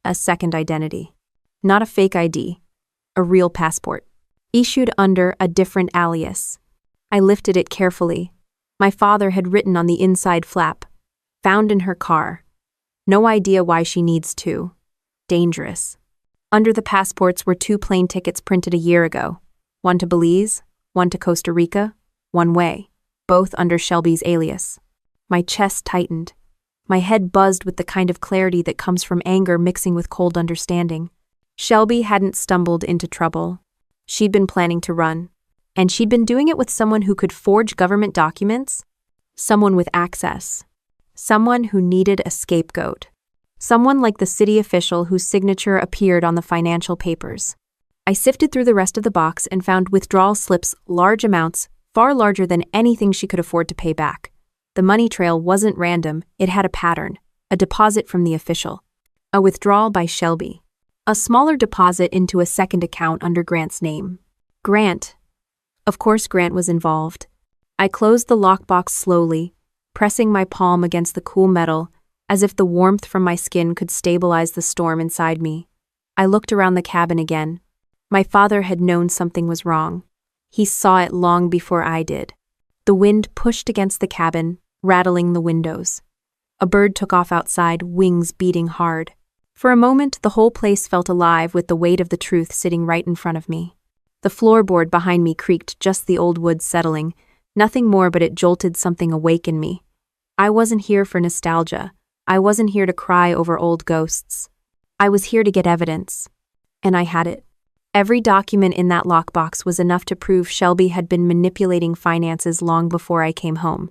A second identity. Not a fake ID. A real passport. Issued under a different alias. I lifted it carefully. My father had written on the inside flap, "Found in her car. No idea why she needs to. Dangerous." Under the passports were 2 plane tickets printed a year ago. One to Belize, one to Costa Rica, one way, both under Shelby's alias. My chest tightened. My head buzzed with the kind of clarity that comes from anger mixing with cold understanding. Shelby hadn't stumbled into trouble. She'd been planning to run. And she'd been doing it with someone who could forge government documents, someone with access, someone who needed a scapegoat, someone like the city official whose signature appeared on the financial papers. I sifted through the rest of the box and found withdrawal slips, large amounts, far larger than anything she could afford to pay back. The money trail wasn't random, it had a pattern, a deposit from the official, a withdrawal by Shelby, a smaller deposit into a second account under Grant's name. Grant. Of course Grant was involved. I closed the lockbox slowly, pressing my palm against the cool metal, as if the warmth from my skin could stabilize the storm inside me. I looked around the cabin again. My father had known something was wrong. He saw it long before I did. The wind pushed against the cabin, rattling the windows. A bird took off outside, wings beating hard. For a moment, the whole place felt alive with the weight of the truth sitting right in front of me. The floorboard behind me creaked, just the old wood settling, nothing more, but it jolted something awake in me. I wasn't here for nostalgia. I wasn't here to cry over old ghosts. I was here to get evidence. And I had it. Every document in that lockbox was enough to prove Shelby had been manipulating finances long before I came home.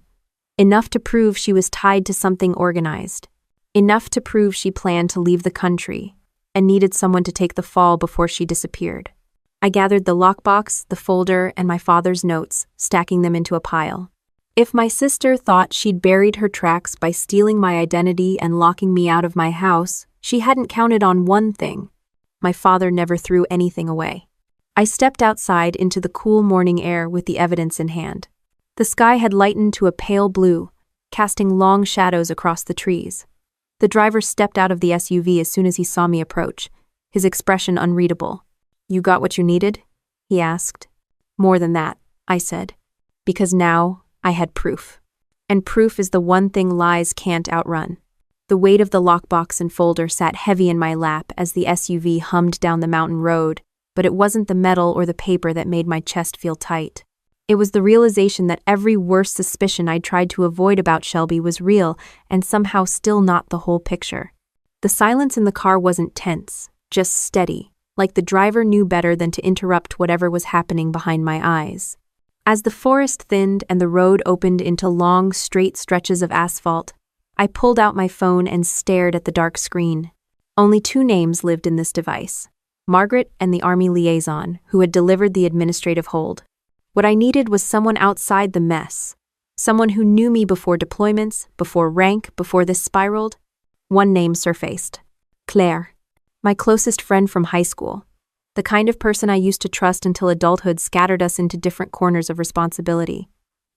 Enough to prove she was tied to something organized. Enough to prove she planned to leave the country and needed someone to take the fall before she disappeared. I gathered the lockbox, the folder, and my father's notes, stacking them into a pile. If my sister thought she'd buried her tracks by stealing my identity and locking me out of my house, she hadn't counted on one thing. My father never threw anything away. I stepped outside into the cool morning air with the evidence in hand. The sky had lightened to a pale blue, casting long shadows across the trees. The driver stepped out of the SUV as soon as he saw me approach, his expression unreadable. "You got what you needed?" he asked. "More than that," I said, because now I had proof. And proof is the one thing lies can't outrun. The weight of the lockbox and folder sat heavy in my lap as the SUV hummed down the mountain road, but it wasn't the metal or the paper that made my chest feel tight. It was the realization that every worst suspicion I'd tried to avoid about Shelby was real and somehow still not the whole picture. The silence in the car wasn't tense, just steady, like the driver knew better than to interrupt whatever was happening behind my eyes. As the forest thinned and the road opened into long, straight stretches of asphalt, I pulled out my phone and stared at the dark screen. Only 2 names lived in this device: Margaret and the Army liaison, who had delivered the administrative hold. What I needed was someone outside the mess, someone who knew me before deployments, before rank, before this spiraled. One name surfaced: Claire, my closest friend from high school, the kind of person I used to trust until adulthood scattered us into different corners of responsibility.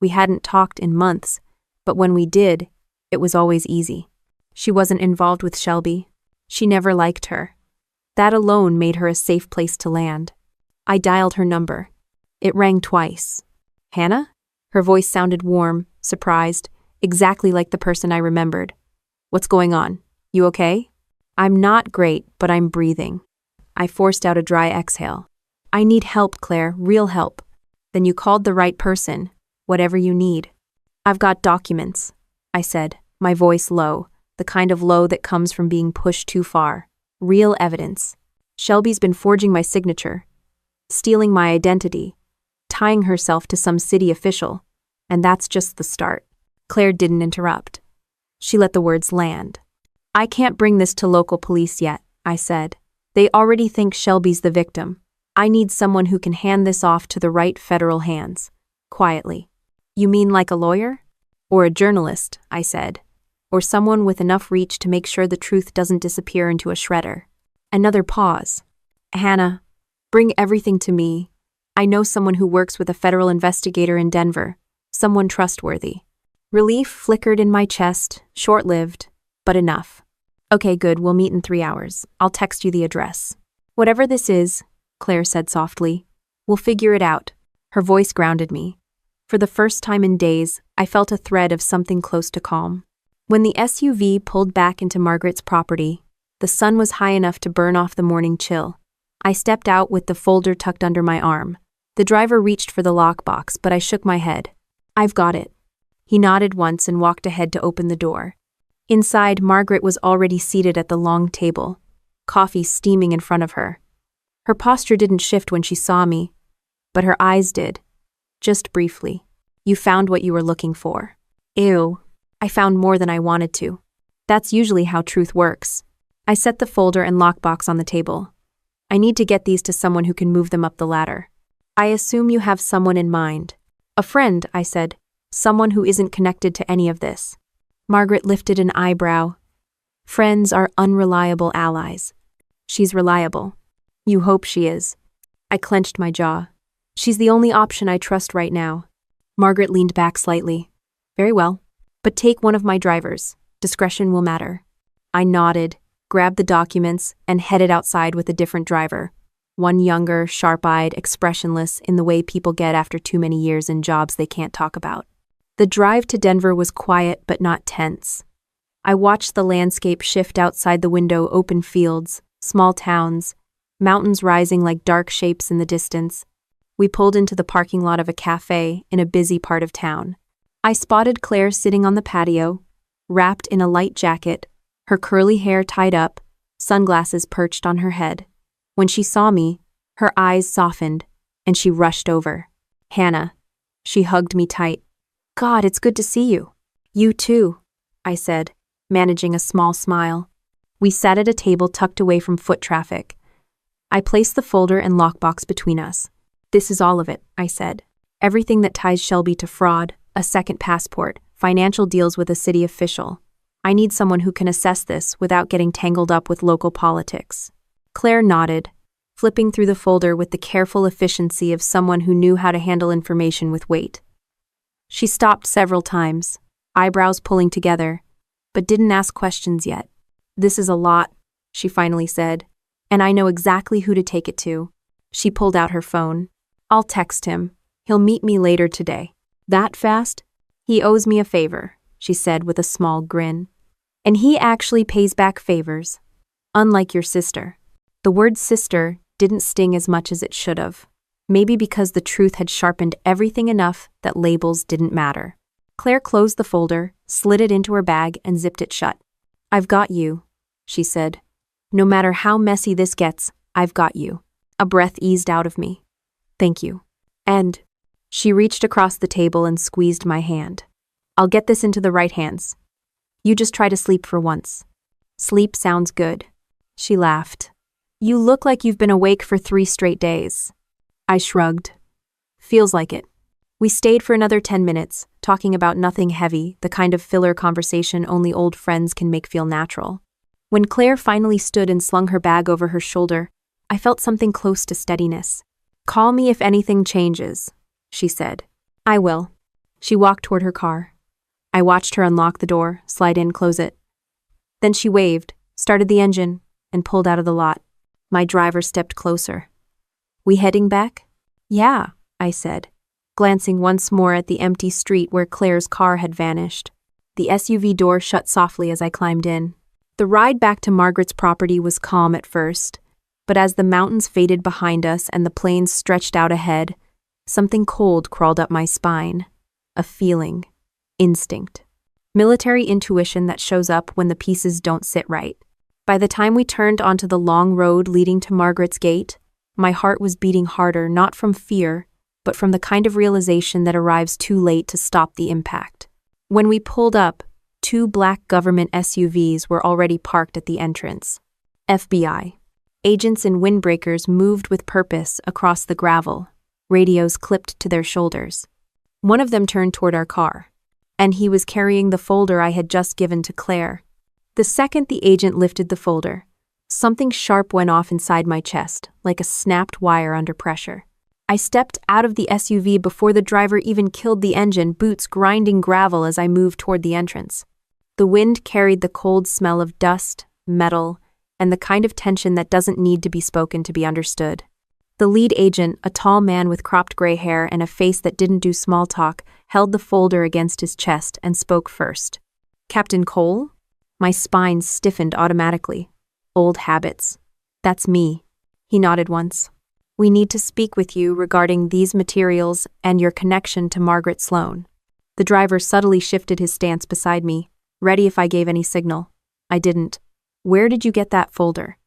We hadn't talked in months, but when we did, it was always easy. She wasn't involved with Shelby. She never liked her. That alone made her a safe place to land. I dialed her number. It rang twice. "Hannah?" Her voice sounded warm, surprised, exactly like the person I remembered. "What's going on? You okay?" "I'm not great, but I'm breathing." I forced out a dry exhale. "I need help, Claire, real help." "Then you called the right person. Whatever you need." "I've got documents," I said, my voice low, the kind of low that comes from being pushed too far. "Real evidence. Shelby's been forging my signature, stealing my identity, tying herself to some city official, and that's just the start." Claire didn't interrupt. She let the words land. I can't bring this to local police yet, I said. They already think Shelby's the victim. I need someone who can hand this off to the right federal hands. Quietly. You mean like a lawyer? Or a journalist, I said. Or someone with enough reach to make sure the truth doesn't disappear into a shredder. Another pause. Hannah, bring everything to me. I know someone who works with a federal investigator in Denver. Someone trustworthy. Relief flickered in my chest, short-lived, but enough. Okay, good, we'll meet in 3 hours. I'll text you the address. Whatever this is, Claire said softly, we'll figure it out. Her voice grounded me. For the first time in days, I felt a thread of something close to calm. When the SUV pulled back into Margaret's property, the sun was high enough to burn off the morning chill. I stepped out with the folder tucked under my arm. The driver reached for the lockbox, but I shook my head. I've got it. He nodded once and walked ahead to open the door. Inside, Margaret was already seated at the long table, coffee steaming in front of her. Her posture didn't shift when she saw me, but her eyes did. Just briefly. You found what you were looking for. Ew. I found more than I wanted to. That's usually how truth works. I set the folder and lockbox on the table. I need to get these to someone who can move them up the ladder. I assume you have someone in mind. A friend, I said. Someone who isn't connected to any of this. Margaret lifted an eyebrow. Friends are unreliable allies. She's reliable. You hope she is. I clenched my jaw. She's the only option I trust right now. Margaret leaned back slightly. Very well. But take one of my drivers. Discretion will matter. I nodded, grabbed the documents, and headed outside with a different driver. One younger, sharp-eyed, expressionless in the way people get after too many years in jobs they can't talk about. The drive to Denver was quiet but not tense. I watched the landscape shift outside the window, open fields, small towns, mountains rising like dark shapes in the distance. We pulled into the parking lot of a cafe in a busy part of town. I spotted Claire sitting on the patio, wrapped in a light jacket, her curly hair tied up, sunglasses perched on her head. When she saw me, her eyes softened, and she rushed over. Hannah. She hugged me tight. God, it's good to see you. You too, I said, managing a small smile. We sat at a table tucked away from foot traffic. I placed the folder and lockbox between us. This is all of it, I said. Everything that ties Shelby to fraud, a second passport, financial deals with a city official. I need someone who can assess this without getting tangled up with local politics. Claire nodded, flipping through the folder with the careful efficiency of someone who knew how to handle information with weight. She stopped several times, eyebrows pulling together, but didn't ask questions yet. This is a lot, she finally said, and I know exactly who to take it to. She pulled out her phone. I'll text him. He'll meet me later today. That fast? He owes me a favor, she said with a small grin. And he actually pays back favors. Unlike your sister. The word sister didn't sting as much as it should have. Maybe because the truth had sharpened everything enough that labels didn't matter. Claire closed the folder, slid it into her bag, and zipped it shut. I've got you, she said. No matter how messy this gets, I've got you. A breath eased out of me. Thank you. And she reached across the table and squeezed my hand. I'll get this into the right hands. You just try to sleep for once. Sleep sounds good. She laughed. You look like you've been awake for 3 straight days. I shrugged. Feels like it. We stayed for another 10 minutes, talking about nothing heavy, the kind of filler conversation only old friends can make feel natural. When Claire finally stood and slung her bag over her shoulder, I felt something close to steadiness. Call me if anything changes, she said. I will. She walked toward her car. I watched her unlock the door, slide in, close it. Then she waved, started the engine, and pulled out of the lot. My driver stepped closer. We heading back? Yeah, I said, glancing once more at the empty street where Claire's car had vanished. The SUV door shut softly as I climbed in. The ride back to Margaret's property was calm at first, but as the mountains faded behind us and the plains stretched out ahead, something cold crawled up my spine. A feeling. Instinct. Military intuition that shows up when the pieces don't sit right. By the time we turned onto the long road leading to Margaret's gate, my heart was beating harder, not from fear, but from the kind of realization that arrives too late to stop the impact. When we pulled up, 2 black government SUVs were already parked at the entrance. FBI. Agents in windbreakers moved with purpose across the gravel, radios clipped to their shoulders. One of them turned toward our car, and he was carrying the folder I had just given to Claire. The second the agent lifted the folder, something sharp went off inside my chest, like a snapped wire under pressure. I stepped out of the SUV before the driver even killed the engine, boots grinding gravel as I moved toward the entrance. The wind carried the cold smell of dust, metal, and the kind of tension that doesn't need to be spoken to be understood. The lead agent, a tall man with cropped gray hair and a face that didn't do small talk, held the folder against his chest and spoke first. "Captain Cole?" My spine stiffened automatically. Old habits. "That's me." He nodded once. "We need to speak with you regarding these materials and your connection to Margaret Sloan." The driver subtly shifted his stance beside me, ready if I gave any signal. I didn't. "Where did you get that folder?"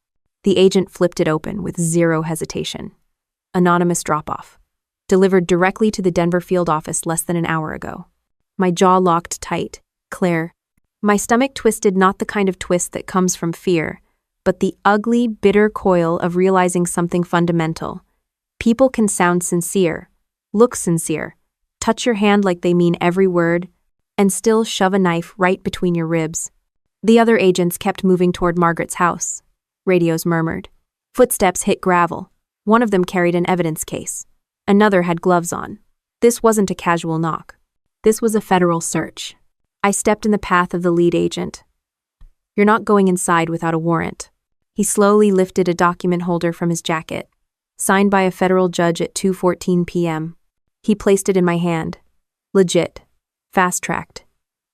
The agent flipped it open with zero hesitation. "Anonymous drop-off. Delivered directly to the Denver field office less than an hour ago." My jaw locked tight. "Claire." My stomach twisted, not the kind of twist that comes from fear, but the ugly, bitter coil of realizing something fundamental. People can sound sincere, look sincere, touch your hand like they mean every word, and still shove a knife right between your ribs. The other agents kept moving toward Margaret's house. Radios murmured. Footsteps hit gravel. One of them carried an evidence case. Another had gloves on. This wasn't a casual knock. This was a federal search. I stepped in the path of the lead agent. "You're not going inside without a warrant." He slowly lifted a document holder from his jacket, signed by a federal judge at 2:14 p.m. He placed it in my hand. Legit. Fast-tracked.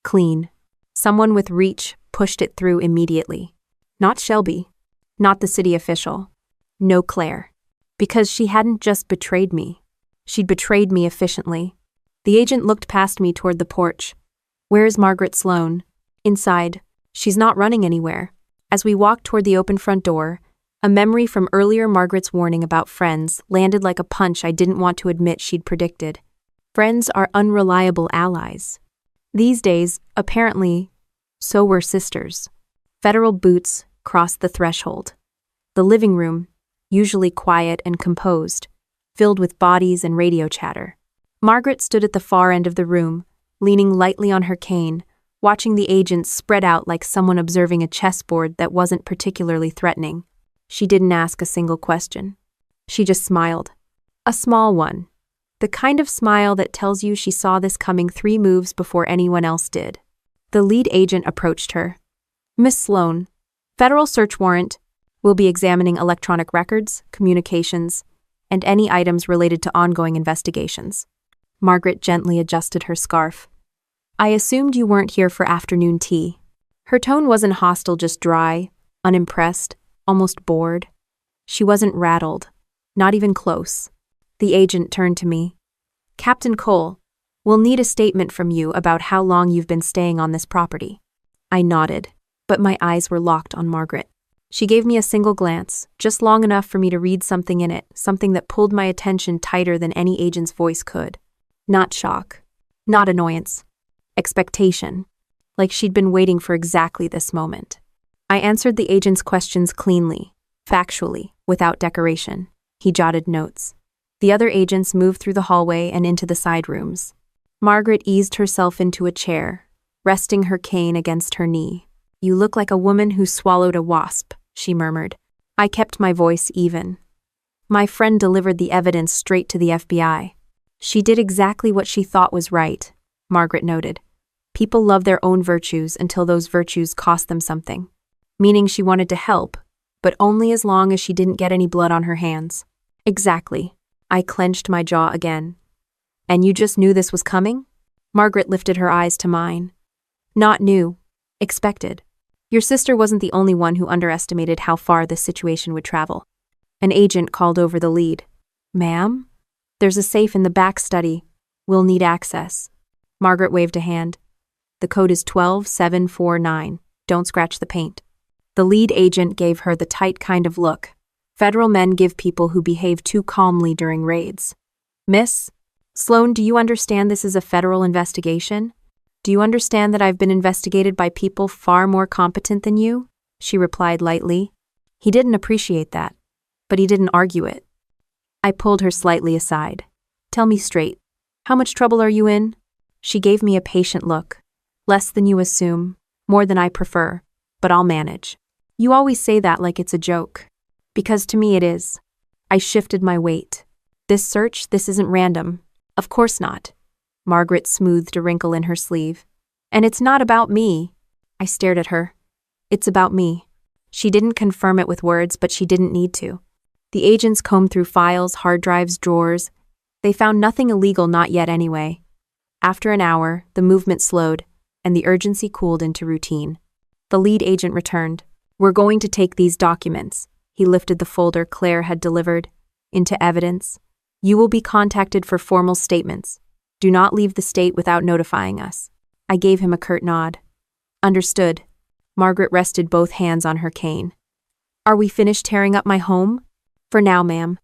Clean. Someone with reach pushed it through immediately. Not Shelby. Not the city official. No Claire. Because she hadn't just betrayed me. She'd betrayed me efficiently. The agent looked past me toward the porch. "Where is Margaret Sloan?" "Inside. She's not running anywhere." As we walked toward the open front door, a memory from earlier Margaret's warning about friends landed like a punch I didn't want to admit she'd predicted. Friends are unreliable allies. These days, apparently, so were sisters. Federal boots crossed the threshold. The living room, usually quiet and composed, filled with bodies and radio chatter. Margaret stood at the far end of the room, leaning lightly on her cane, watching the agents spread out like someone observing a chessboard that wasn't particularly threatening. She didn't ask a single question. She just smiled. A small one. The kind of smile that tells you she saw this coming 3 moves before anyone else did. The lead agent approached her. "Miss Sloan, federal search warrant. We'll be examining electronic records, communications, and any items related to ongoing investigations." Margaret gently adjusted her scarf. "I assumed you weren't here for afternoon tea." Her tone wasn't hostile, just dry, unimpressed, almost bored. She wasn't rattled, not even close. The agent turned to me. "Captain Cole, we'll need a statement from you about how long you've been staying on this property." I nodded, but my eyes were locked on Margaret. She gave me a single glance, just long enough for me to read something in it, something that pulled my attention tighter than any agent's voice could. Not shock, not annoyance. Expectation, like she'd been waiting for exactly this moment. I answered the agent's questions cleanly, factually, without decoration. He jotted notes. The other agents moved through the hallway and into the side rooms. Margaret eased herself into a chair, resting her cane against her knee. "You look like a woman who swallowed a wasp," she murmured. I kept my voice even. "My friend delivered the evidence straight to the FBI." "She did exactly what she thought was right," Margaret noted. "People love their own virtues until those virtues cost them something." Meaning she wanted to help, but only as long as she didn't get any blood on her hands. "Exactly." I clenched my jaw again. "And you just knew this was coming?" Margaret lifted her eyes to mine. "Not new. Expected. Your sister wasn't the only one who underestimated how far this situation would travel." An agent called over the lead. "Ma'am? There's a safe in the back study. We'll need access." Margaret waved a hand. "The code is 12749. Don't scratch the paint." The lead agent gave her the tight kind of look federal men give people who behave too calmly during raids. "Miss Sloan, do you understand this is a federal investigation? Do you understand that I've been investigated by people far more competent than you? She replied lightly. He didn't appreciate that, but he didn't argue it. I pulled her slightly aside. Tell me straight, how much trouble are you in? She gave me a patient look. Less than you assume, more than I prefer, but I'll manage. You always say that like it's a joke. Because to me it is. I shifted my weight. This search, this isn't random. Of course not. Margaret smoothed a wrinkle in her sleeve. And it's not about me. I stared at her. It's about me. She didn't confirm it with words, but she didn't need to. The agents combed through files, hard drives, drawers. They found nothing illegal, not yet anyway. After an hour, the movement slowed, and the urgency cooled into routine. The lead agent returned. We're going to take these documents. He lifted the folder Claire had delivered. Into evidence. You will be contacted for formal statements. Do not leave the state without notifying us. I gave him a curt nod. Understood. Margaret rested both hands on her cane. Are we finished tearing up my home? For now, ma'am.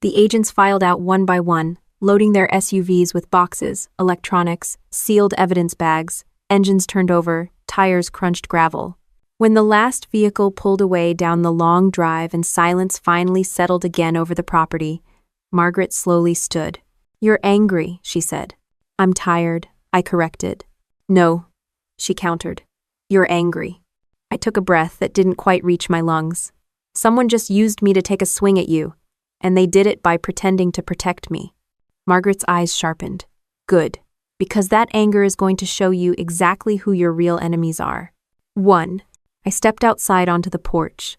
The agents filed out one by one, loading their SUVs with boxes, electronics, sealed evidence bags, engines turned over, tires crunched gravel. When the last vehicle pulled away down the long drive and silence finally settled again over the property, Margaret slowly stood. You're angry, she said. I'm tired, I corrected. No, she countered. You're angry. I took a breath that didn't quite reach my lungs. Someone just used me to take a swing at you, and they did it by pretending to protect me. Margaret's eyes sharpened. Good, because that anger is going to show you exactly who your real enemies are. 1. I stepped outside onto the porch,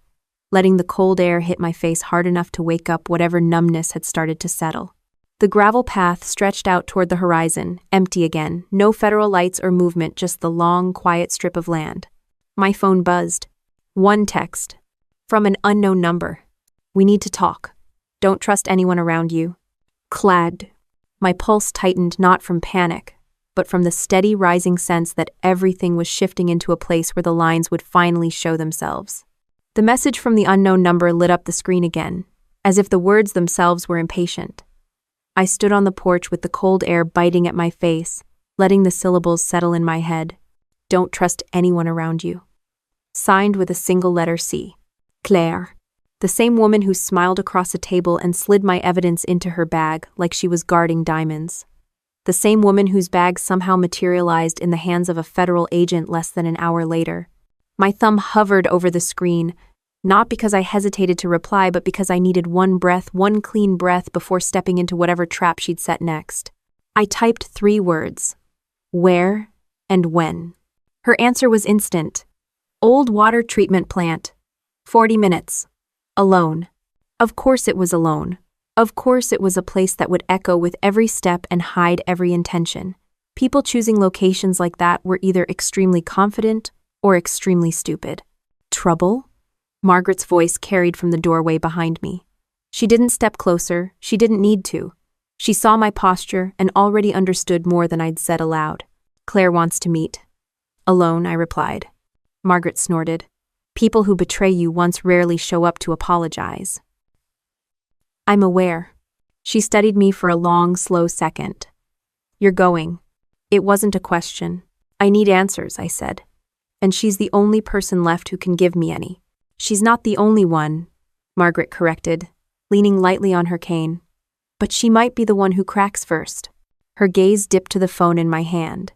letting the cold air hit my face hard enough to wake up whatever numbness had started to settle. The gravel path stretched out toward the horizon, empty again, no federal lights or movement, just the long, quiet strip of land. My phone buzzed. One text. From an unknown number. We need to talk. Don't trust anyone around you. Clad. My pulse tightened not from panic, but from the steady rising sense that everything was shifting into a place where the lines would finally show themselves. The message from the unknown number lit up the screen again, as if the words themselves were impatient. I stood on the porch with the cold air biting at my face, letting the syllables settle in my head. Don't trust anyone around you. Signed with a single letter C. Claire. The same woman who smiled across a table and slid my evidence into her bag like she was guarding diamonds. The same woman whose bag somehow materialized in the hands of a federal agent less than an hour later. My thumb hovered over the screen, not because I hesitated to reply, but because I needed one clean breath before stepping into whatever trap she'd set next. I typed 3 words. Where and when. Her answer was instant. Old water treatment plant. 40 minutes. Alone. Of course it was alone. Of course it was a place that would echo with every step and hide every intention. People choosing locations like that were either extremely confident or extremely stupid. Trouble? Margaret's voice carried from the doorway behind me. She didn't step closer, she didn't need to. She saw my posture and already understood more than I'd said aloud. Claire wants to meet. Alone, I replied. Margaret snorted. People who betray you once rarely show up to apologize. I'm aware. She studied me for a long, slow second. You're going. It wasn't a question. I need answers, I said. And she's the only person left who can give me any. She's not the only one, Margaret corrected, leaning lightly on her cane. But she might be the one who cracks first. Her gaze dipped to the phone in my hand.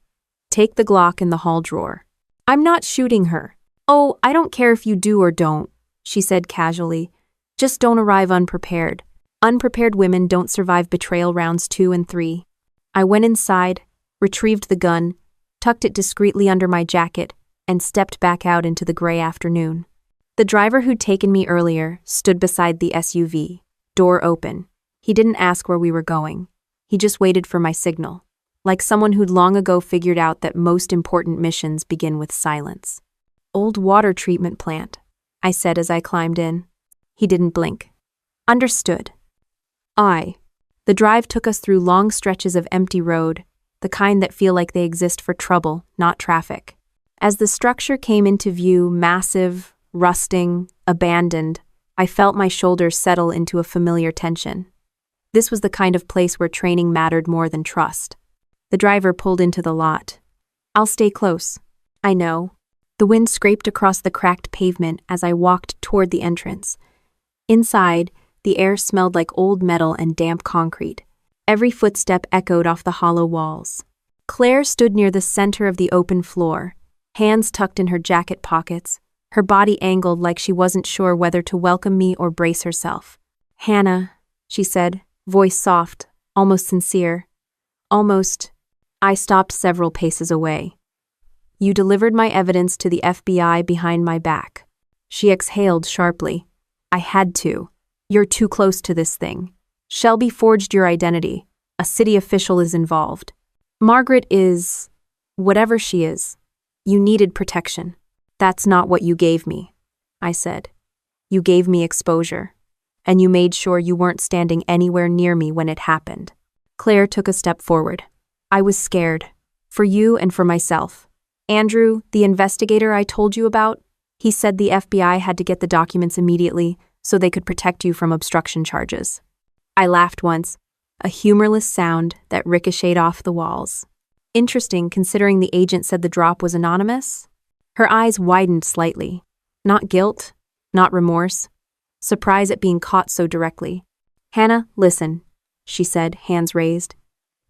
Take the Glock in the hall drawer. I'm not shooting her. Oh, I don't care if you do or don't, she said casually. Just don't arrive unprepared. Unprepared women don't survive betrayal rounds 2 and 3. I went inside, retrieved the gun, tucked it discreetly under my jacket, and stepped back out into the gray afternoon. The driver who'd taken me earlier stood beside the SUV, door open. He didn't ask where we were going. He just waited for my signal, like someone who'd long ago figured out that most important missions begin with silence. Old water treatment plant, I said as I climbed in. He didn't blink. Understood. The drive took us through long stretches of empty road, the kind that feel like they exist for trouble, not traffic. As the structure came into view, massive, rusting, abandoned, I felt my shoulders settle into a familiar tension. This was the kind of place where training mattered more than trust. The driver pulled into the lot. I'll stay close. I know. The wind scraped across the cracked pavement as I walked toward the entrance. Inside, the air smelled like old metal and damp concrete. Every footstep echoed off the hollow walls. Claire stood near the center of the open floor, hands tucked in her jacket pockets, her body angled like she wasn't sure whether to welcome me or brace herself. "Hannah," she said, voice soft, almost sincere. Almost. I stopped several paces away. "You delivered my evidence to the FBI behind my back." She exhaled sharply. "I had to. You're too close to this thing. Shelby forged your identity. A city official is involved. Margaret is whatever she is. You needed protection. That's not what you gave me," I said. "You gave me exposure. And you made sure you weren't standing anywhere near me when it happened." Claire took a step forward. "I was scared. For you and for myself. Andrew, the investigator I told you about, he said the FBI had to get the documents immediately so they could protect you from obstruction charges." I laughed once, a humorless sound that ricocheted off the walls. Interesting, considering the agent said the drop was anonymous. Her eyes widened slightly. Not guilt, not remorse. Surprise at being caught so directly. "Hannah, listen," she said, hands raised.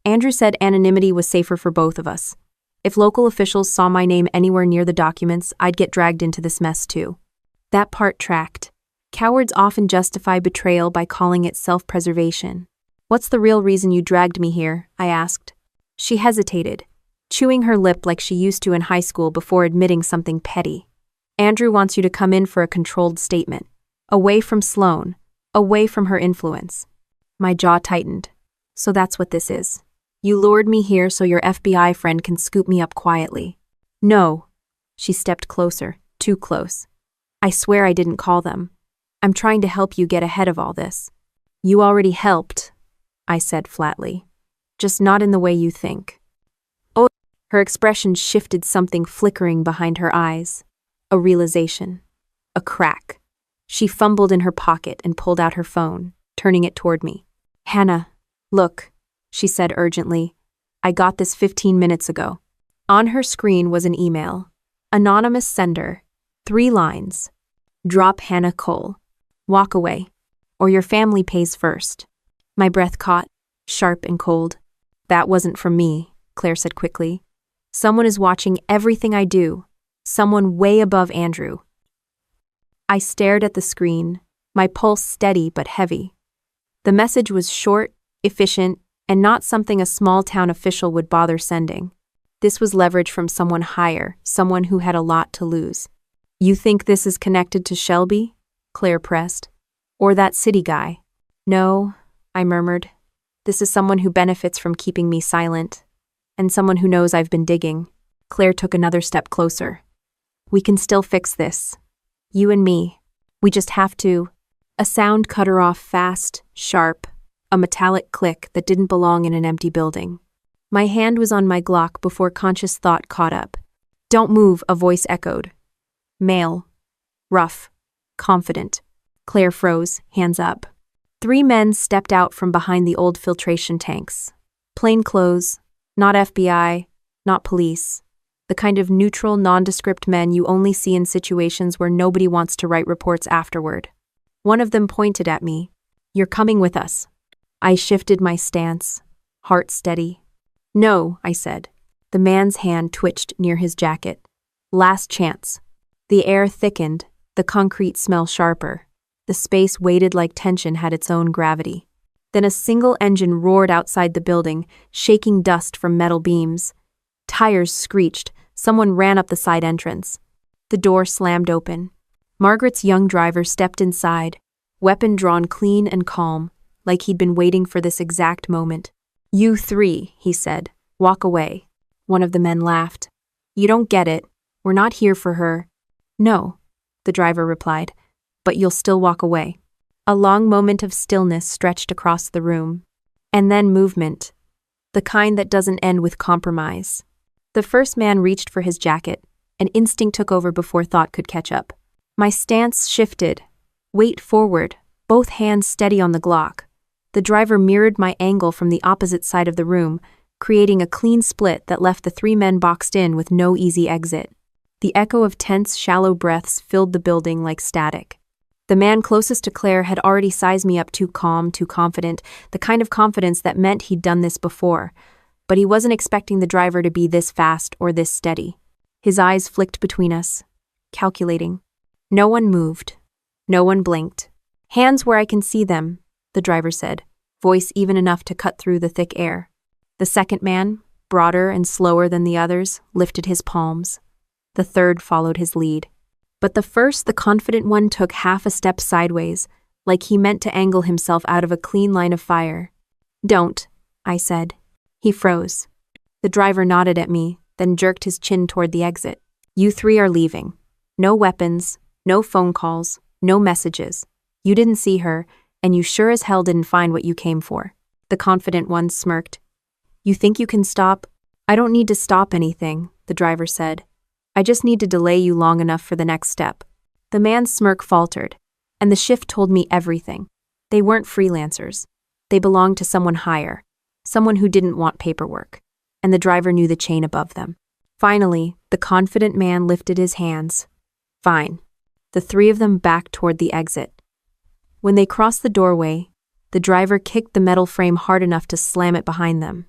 "Andrew said anonymity was safer for both of us. If local officials saw my name anywhere near the documents, I'd get dragged into this mess too." That part tracked. Cowards often justify betrayal by calling it self-preservation. "What's the real reason you dragged me here?" I asked. She hesitated, chewing her lip like she used to in high school before admitting something petty. "Andrew wants you to come in for a controlled statement. Away from Sloan. Away from her influence." My jaw tightened. "So that's what this is. You lured me here so your FBI friend can scoop me up quietly." "No." She stepped closer, too close. "I swear I didn't call them. I'm trying to help you get ahead of all this." "You already helped," I said flatly. "Just not in the way you think." Oh, her expression shifted, something flickering behind her eyes. A realization. A crack. She fumbled in her pocket and pulled out her phone, turning it toward me. "Hannah, look," she said urgently. "I got this 15 minutes ago." On her screen was an email. Anonymous sender. 3 lines. "Drop Hannah Cole. Walk away. Or your family pays first." My breath caught, sharp and cold. "That wasn't from me," Claire said quickly. "Someone is watching everything I do. Someone way above Andrew." I stared at the screen, my pulse steady but heavy. The message was short, efficient, and not something a small-town official would bother sending. This was leverage from someone higher, someone who had a lot to lose. "You think this is connected to Shelby?" Claire pressed. "Or that city guy?" "No," I murmured. "This is someone who benefits from keeping me silent. And someone who knows I've been digging." Claire took another step closer. "We can still fix this. You and me. We just have to." A sound cut her off fast, sharp, a metallic click that didn't belong in an empty building. My hand was on my Glock before conscious thought caught up. "Don't move," a voice echoed. Male. Rough. Confident. Claire froze, hands up. 3 men stepped out from behind the old filtration tanks. Plain clothes, not FBI, not police. The kind of neutral, nondescript men you only see in situations where nobody wants to write reports afterward. One of them pointed at me. "You're coming with us." I shifted my stance, heart steady. "No," I said. The man's hand twitched near his jacket. "Last chance." The air thickened, the concrete smell sharper. The space weighted like tension had its own gravity. Then a single engine roared outside the building, shaking dust from metal beams. Tires screeched. Someone ran up the side entrance. The door slammed open. Margaret's young driver stepped inside, weapon drawn clean and calm, like he'd been waiting for this exact moment. "You 3, he said. "Walk away." One of the men laughed. "You don't get it. We're not here for her." "No," the driver replied, "but you'll still walk away." A long moment of stillness stretched across the room. And then movement. The kind that doesn't end with compromise. The first man reached for his jacket, and instinct took over before thought could catch up. My stance shifted. Weight forward, both hands steady on the Glock. The driver mirrored my angle from the opposite side of the room, creating a clean split that left the three men boxed in with no easy exit. The echo of tense, shallow breaths filled the building like static. The man closest to Claire had already sized me up too calm, too confident, the kind of confidence that meant he'd done this before. But he wasn't expecting the driver to be this fast or this steady. His eyes flicked between us, calculating. No one moved. No one blinked. Hands where I can see them, the driver said, voice even enough to cut through the thick air. The second man, broader and slower than the others, lifted his palms. The third followed his lead. But the confident one took half a step sideways, like he meant to angle himself out of a clean line of fire. "Don't," I said. He froze. The driver nodded at me, then jerked his chin toward the exit. "You three are leaving. No weapons, no phone calls, no messages. You didn't see her, and you sure as hell didn't find what you came for." The confident one smirked. "You think you can stop?" "I don't need to stop anything," the driver said. "I just need to delay you long enough for the next step." The man's smirk faltered, and the shift told me everything. They weren't freelancers. They belonged to someone higher, someone who didn't want paperwork, and the driver knew the chain above them. Finally, the confident man lifted his hands. "Fine." The three of them backed toward the exit. When they crossed the doorway, the driver kicked the metal frame hard enough to slam it behind them.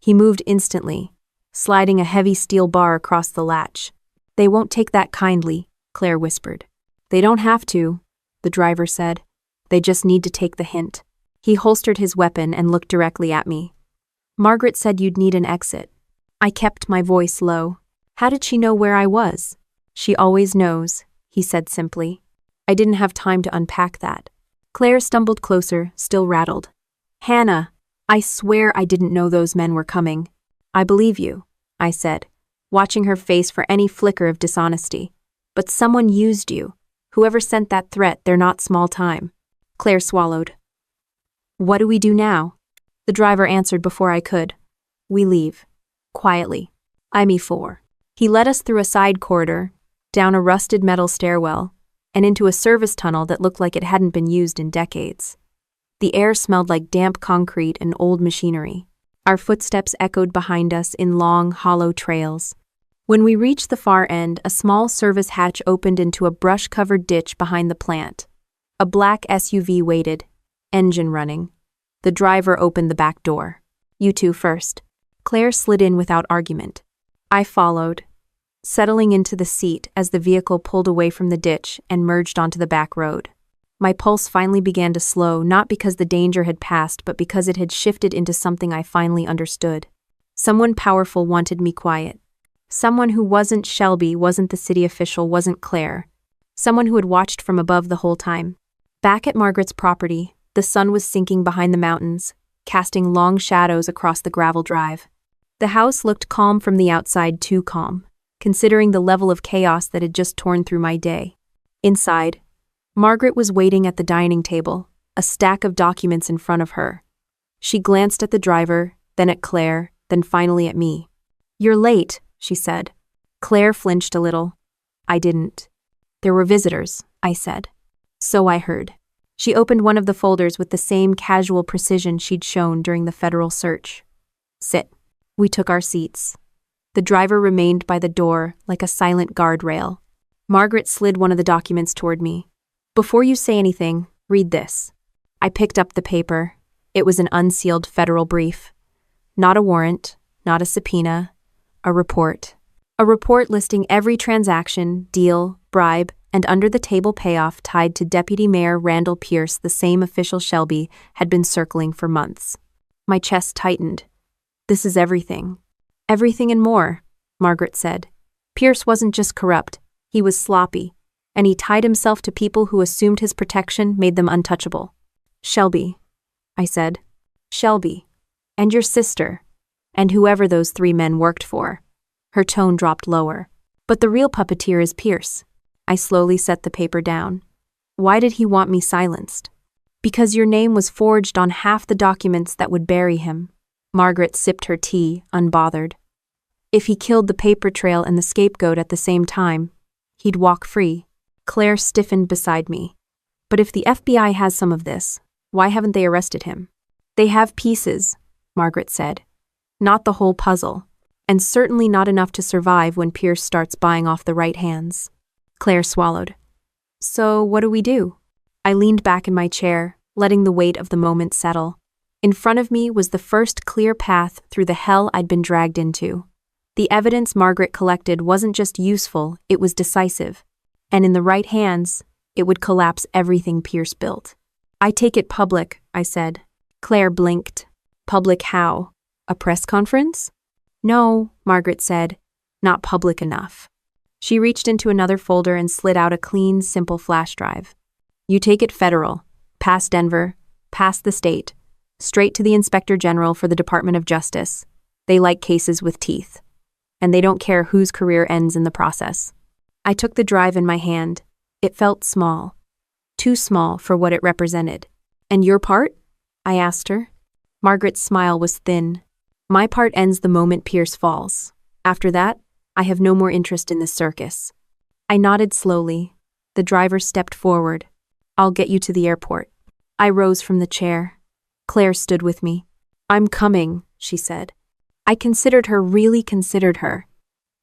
He moved instantly, sliding a heavy steel bar across the latch. "They won't take that kindly," Claire whispered. "They don't have to," the driver said. "They just need to take the hint." He holstered his weapon and looked directly at me. "Margaret said you'd need an exit." I kept my voice low. "How did she know where I was?" "She always knows," he said simply. I didn't have time to unpack that. Claire stumbled closer, still rattled. "Hannah, I swear I didn't know those men were coming." "I believe you," I said, watching her face for any flicker of dishonesty. "But someone used you. Whoever sent that threat, they're not small time." Claire swallowed. "What do we do now?" The driver answered before I could. "We leave. Quietly. I'm E4. He led us through a side corridor, down a rusted metal stairwell, and into a service tunnel that looked like it hadn't been used in decades. The air smelled like damp concrete and old machinery. Our footsteps echoed behind us in long, hollow trails. When we reached the far end, a small service hatch opened into a brush-covered ditch behind the plant. A black SUV waited, engine running. The driver opened the back door. "You two first." Claire slid in without argument. I followed, settling into the seat as the vehicle pulled away from the ditch and merged onto the back road. My pulse finally began to slow, not because the danger had passed, but because it had shifted into something I finally understood. Someone powerful wanted me quiet. Someone who wasn't Shelby, wasn't the city official, wasn't Claire. Someone who had watched from above the whole time. Back at Margaret's property, the sun was sinking behind the mountains, casting long shadows across the gravel drive. The house looked calm from the outside, too calm, considering the level of chaos that had just torn through my day. Inside, Margaret was waiting at the dining table, a stack of documents in front of her. She glanced at the driver, then at Claire, then finally at me. "You're late," she said. Claire flinched a little. I didn't. "There were visitors," I said. "So I heard." She opened one of the folders with the same casual precision she'd shown during the federal search. "Sit." We took our seats. The driver remained by the door like a silent guardrail. Margaret slid one of the documents toward me. "Before you say anything, read this." I picked up the paper. It was an unsealed federal brief. Not a warrant, not a subpoena, a report. A report listing every transaction, deal, bribe, and under-the-table payoff tied to Deputy Mayor Randall Pierce, the same official Shelby had been circling for months. My chest tightened. "This is everything." "Everything and more," Margaret said. "Pierce wasn't just corrupt, he was sloppy, and he tied himself to people who assumed his protection made them untouchable." "Shelby," I said. "Shelby. And your sister. And whoever those three men worked for." Her tone dropped lower. "But the real puppeteer is Pierce." I slowly set the paper down. "Why did he want me silenced?" "Because your name was forged on half the documents that would bury him." Margaret sipped her tea, unbothered. "If he killed the paper trail and the scapegoat at the same time, he'd walk free." Claire stiffened beside me. "But if the FBI has some of this, why haven't they arrested him?" "They have pieces," Margaret said. Not the whole puzzle. And certainly not enough to survive when Pierce starts buying off the right hands. Claire swallowed. So what do we do? I leaned back in my chair, letting the weight of the moment settle. In front of me was the first clear path through the hell I'd been dragged into. The evidence Margaret collected wasn't just useful, it was decisive. And in the right hands, it would collapse everything Pierce built. I take it public, I said. Claire blinked. Public how? A press conference? No, Margaret said. Not public enough. She reached into another folder and slid out a clean, simple flash drive. You take it federal, past Denver, past the state, straight to the Inspector General for the Department of Justice. They like cases with teeth. And they don't care whose career ends in the process. I took the drive in my hand. It felt small. Too small for what it represented. And your part? I asked her. Margaret's smile was thin. My part ends the moment Pierce falls. After that, I have no more interest in this circus. I nodded slowly. The driver stepped forward. I'll get you to the airport. I rose from the chair. Claire stood with me. I'm coming, she said. I considered her, really considered her.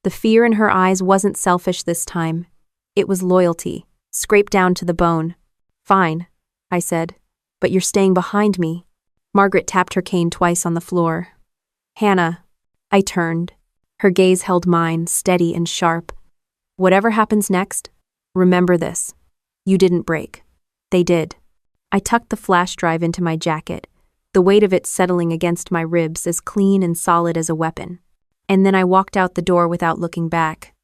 The fear in her eyes wasn't selfish this time. It was loyalty, scraped down to the bone. Fine, I said, but you're staying behind me. Margaret tapped her cane twice on the floor. Hannah. I turned. Her gaze held mine, steady and sharp. Whatever happens next, remember this. You didn't break. They did. I tucked the flash drive into my jacket, the weight of it settling against my ribs as clean and solid as a weapon. And then I walked out the door without looking back.